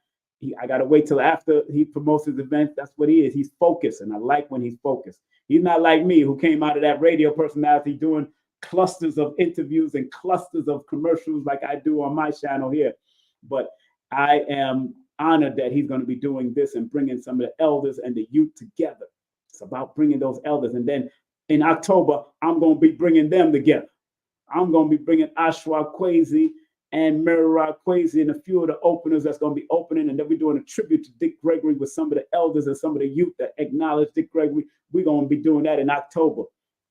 I got to wait till after he promotes his event. That's what he is. He's focused, and I like when he's focused. He's not like me, who came out of that radio personality doing clusters of interviews and clusters of commercials like I do on my channel here. But I am honored that he's going to be doing this and bringing some of the elders and the youth together. It's about bringing those elders. And then in October, I'm going to be bringing them together. I'm going to be bringing Ashwa Kwesi and Mira Kwesi and a few of the openers that's going to be opening. And then we're doing a tribute to Dick Gregory with some of the elders and some of the youth that acknowledge Dick Gregory. We're going to be doing that in October.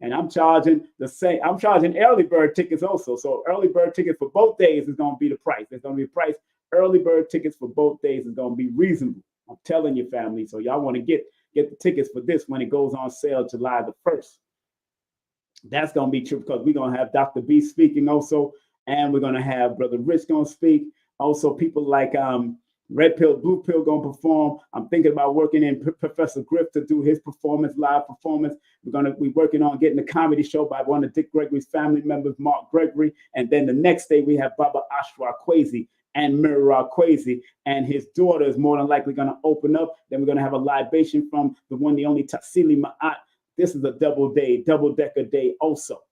And I'm charging the same. I'm charging early bird tickets also. So early bird tickets for both days is going to be the price. There's going to be a price. Early bird tickets for both days is going to be reasonable. I'm telling you, family. So y'all want to get the tickets for this when it goes on sale July the 1st. That's going to be true because we're going to have Dr. B speaking also. And we're going to have Brother Rich going to speak. Also, people like Red Pill, Blue Pill going to perform. I'm thinking about working in Professor Griff to do his performance, live performance. We're working on getting a comedy show by one of Dick Gregory's family members, Mark Gregory. And then the next day we have Baba Ashra Kwesi and Mira Kwesi. And his daughter is more than likely going to open up. Then we're going to have a libation from the one, the only Tassili Ma'at. This is a double-decker day also.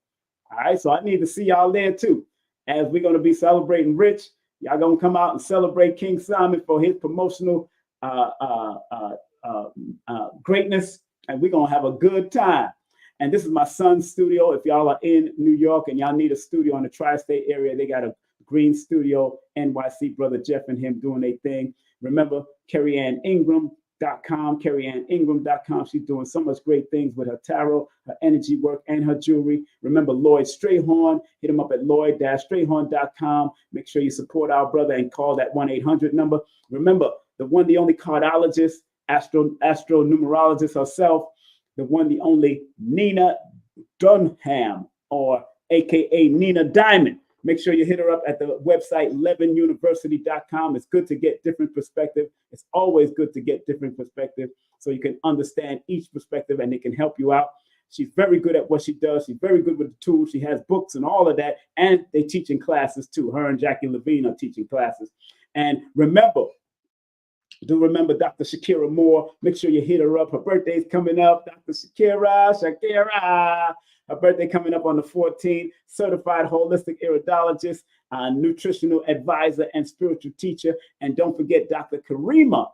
All right, so I need to see y'all there too. As we're going to be celebrating Rich, y'all going to come out and celebrate King Simon for his promotional greatness, and we're going to have a good time. And this is my son's studio. If y'all are in New York and y'all need a studio in the tri-state area, they got a Green Studio, NYC, Brother Jeff and him doing their thing. Remember, CarrieAnnIngram.com, CarrieAnnIngram.com. She's doing so much great things with her tarot, her energy work, and her jewelry. Remember Lloyd Strayhorn. Hit him up at Lloyd-Strayhorn.com. Make sure you support our brother and call that 1-800 number. Remember, the one, the only cardologist, astro-numerologist herself, the one, the only Nina Dunham, or AKA Nina Diamond. Make sure you hit her up at the website, levinuniversity.com. It's good to get different perspective. It's always good to get different perspective so you can understand each perspective and it can help you out. She's very good at what she does. She's very good with the tools. She has books and all of that. And they teach in classes too. Her and Jackie Levine are teaching classes. And remember Dr. Shakira Moore. Make sure you hit her up. Her birthday's coming up. Dr. Shakira. Her birthday coming up on the 14th. Certified holistic iridologist, nutritional advisor, and spiritual teacher. And don't forget Dr. Karima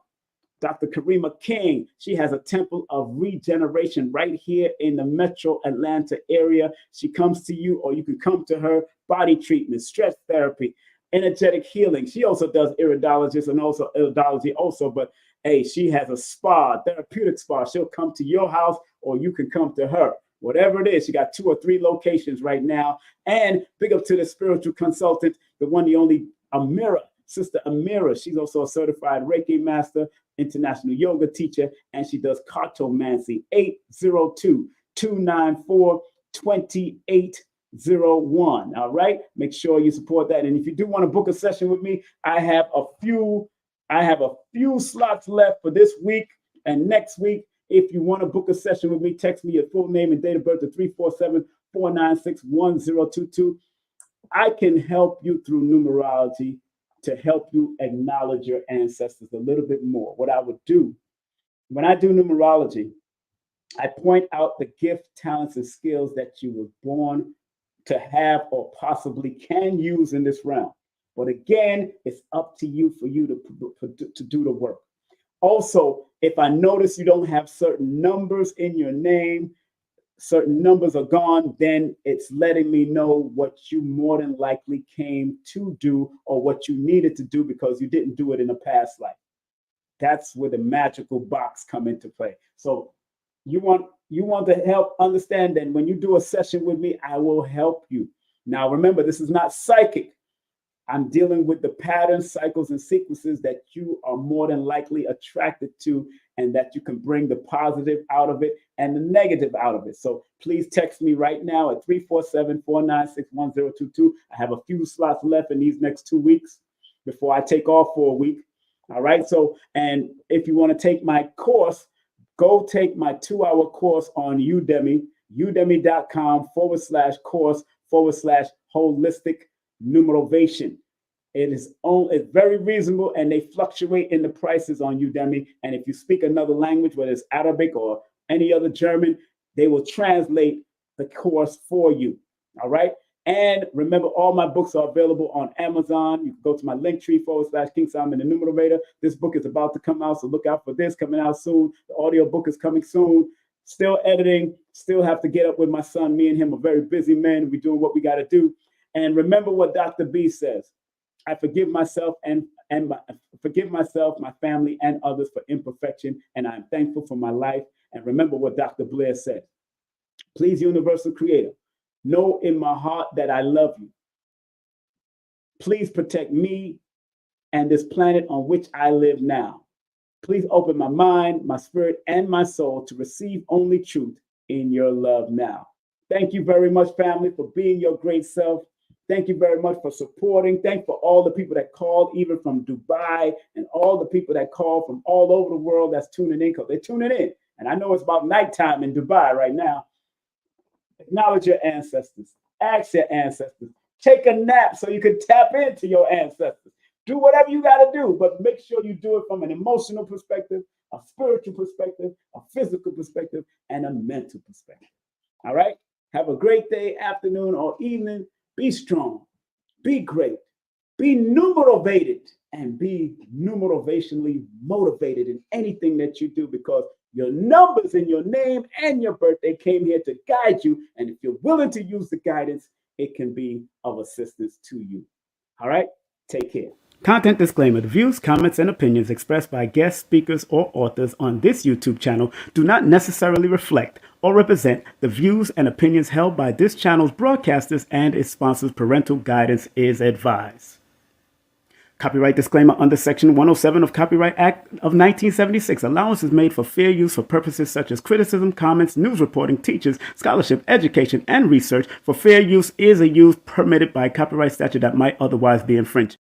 King. She has a temple of regeneration right here in the metro Atlanta area. She comes to you, or you can come to her. Body treatment, stress therapy, energetic healing. She also does iridologist and also iridology also, but hey, she has a spa, therapeutic spa. She'll come to your house or you can come to her. Whatever it is, she got 2 or 3 locations right now. And big up to the spiritual consultant, the one, the only Amira, Sister Amira. She's also a certified Reiki master, international yoga teacher, and she does cartomancy. 802-294-2801. All right, make sure you support that. And if you do want to book a session with me, I have a few slots left for this week and next week. If you want to book a session with me, text me your full name and date of birth to 347-496-1022. I can help you through numerology to help you acknowledge your ancestors a little bit more. What I would do when I do numerology, I point out the gift, talents, and skills that you were born to have or possibly can use in this realm. But again, it's up to you for you to do the work. Also, if I notice you don't have certain numbers in your name, certain numbers are gone, then it's letting me know what you more than likely came to do or what you needed to do because you didn't do it in a past life. That's where the magical box come into play. So you want to help understand that when you do a session with me, I will help you. Now, remember, this is not psychic. I'm dealing with the patterns, cycles, and sequences that you are more than likely attracted to and that you can bring the positive out of it and the negative out of it. So please text me right now at 347-496-1022. I have a few slots left in these next 2 weeks before I take off for a week. All right. So, and if you want to take my course, go take my 2-hour course on Udemy, udemy.com/course/holistic numerovation. It's very reasonable and they fluctuate in the prices on Udemy. And if you speak another language, whether it's Arabic or any other German, they will translate the course for you. All right. And remember, all my books are available on Amazon. You can go to my Linktree /King Simon the Numerator. This book is about to come out, so look out for this coming out soon. The audio book is coming soon. Still editing, still have to get up with my son. Me and him are very busy men. We're doing what we got to do. And remember what Dr. B says. I forgive myself my family, and others for imperfection, and I'm thankful for my life. And remember what Dr. Blair said. Please, universal creator, know in my heart that I love you. Please protect me and this planet on which I live now. Please open my mind, my spirit, and my soul to receive only truth in your love now. Thank you very much, family, for being your great self. Thank you very much for supporting. Thank you for all the people that called, even from Dubai, and all the people that call from all over the world that's tuning in, because they're tuning in. And I know it's about nighttime in Dubai right now. Acknowledge your ancestors. Ask your ancestors. Take a nap so you can tap into your ancestors. Do whatever you got to do, but make sure you do it from an emotional perspective, a spiritual perspective, a physical perspective, and a mental perspective. All right? Have a great day, afternoon, or evening. Be strong. Be great. Be numerovated, and be numerovationally motivated in anything that you do, because your numbers in your name and your birthday came here to guide you. And if you're willing to use the guidance, it can be of assistance to you. All right? Take care. Content disclaimer. The views, comments, and opinions expressed by guest speakers or authors on this YouTube channel do not necessarily reflect or represent the views and opinions held by this channel's broadcasters and its sponsors. Parental guidance is advised. Copyright disclaimer under Section 107 of Copyright Act of 1976. Allowance is made for fair use for purposes such as criticism, comments, news reporting, teachers, scholarship, education, and research. For fair use is a use permitted by copyright statute that might otherwise be infringed.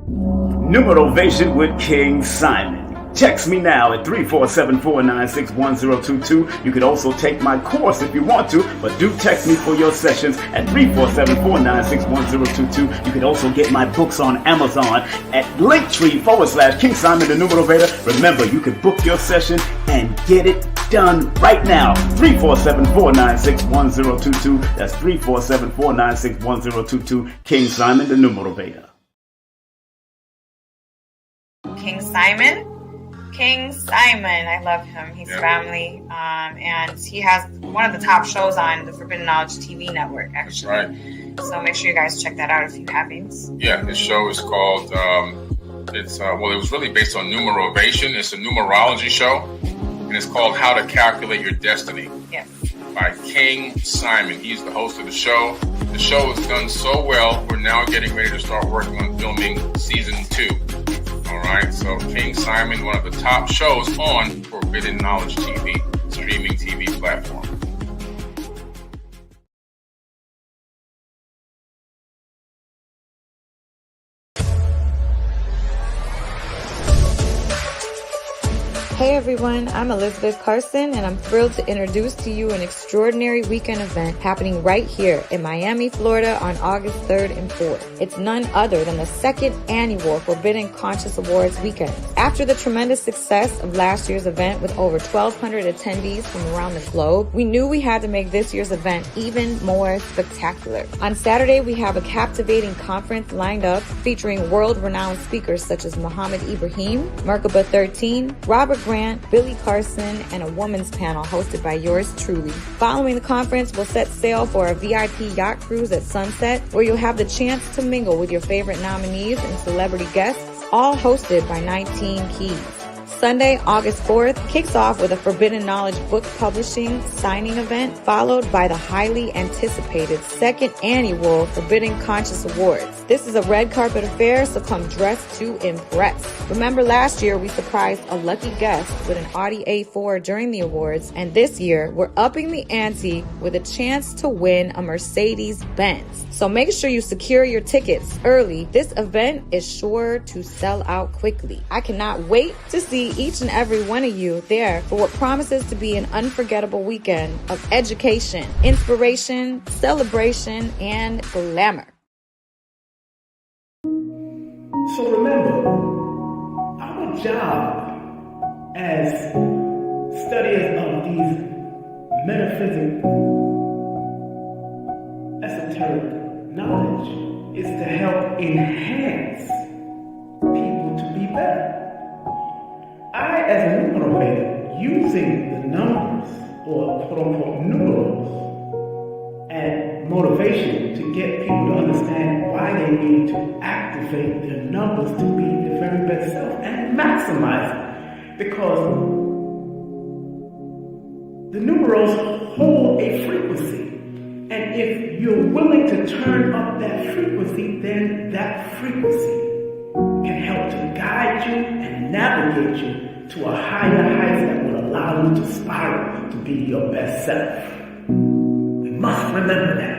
Numerovation with King Simon. Text me now at 347-496-1022. You could also take my course if you want to, but do text me for your sessions at 347-496-1022. You can also get my books on Amazon at Linktree/King Simon the Numerovator. Remember, you can book your session and get it done right now. 347-496-1022. That's 347-496-1022. King Simon the Numerovator. King Simon. I love him. He's family. And he has one of the top shows on the Forbidden Knowledge TV network, actually. That's right. So make sure you guys check that out if you haven't. Yeah, his show is called, it was really based on numerovation. It's a numerology show. And it's called How to Calculate Your Destiny. Yes. By King Simon. He's the host of the show. The show has done so well, we're now getting ready to start working on filming season 2. All right, so King Simon, one of the top shows on Forbidden Knowledge TV, streaming TV platform. Hey everyone, I'm Elizabeth Carson, and I'm thrilled to introduce to you an extraordinary weekend event happening right here in Miami, Florida on August 3rd and 4th. It's none other than the second annual Forbidden Conscious Awards weekend. After the tremendous success of last year's event with over 1,200 attendees from around the globe, we knew we had to make this year's event even more spectacular. On Saturday, we have a captivating conference lined up featuring world-renowned speakers such as Muhammad Ibrahim, Merkaba 13, Robert Grant, Billy Carson, and a women's panel hosted by yours truly. Following the conference, we'll set sail for a VIP yacht cruise at sunset, where you'll have the chance to mingle with your favorite nominees and celebrity guests, all hosted by 19 Keys. Sunday, August 4th, kicks off with a Forbidden Knowledge book publishing signing event, followed by the highly anticipated second annual Forbidden Conscious Awards. This is a red carpet affair, so come dressed to impress. Remember last year we surprised a lucky guest with an Audi A4 during the awards, and this year we're upping the ante with a chance to win a Mercedes-Benz. So make sure you secure your tickets early. This event is sure to sell out quickly. I cannot wait to see each and every one of you there for what promises to be an unforgettable weekend of education, inspiration, celebration, and glamour. So remember, our job as studiers of these metaphysical, esoteric knowledge is to help enhance people to be better. I, as a numerator, using the numbers, or quote-unquote numerals, and motivation to get people to understand why they need to activate their numbers to be their very best self and maximize it. Because The numerals hold a frequency. And if you're willing to turn up that frequency, then that frequency can help to guide you and navigate you to a higher height that will allow you to spiral to be your best self. We must remember that.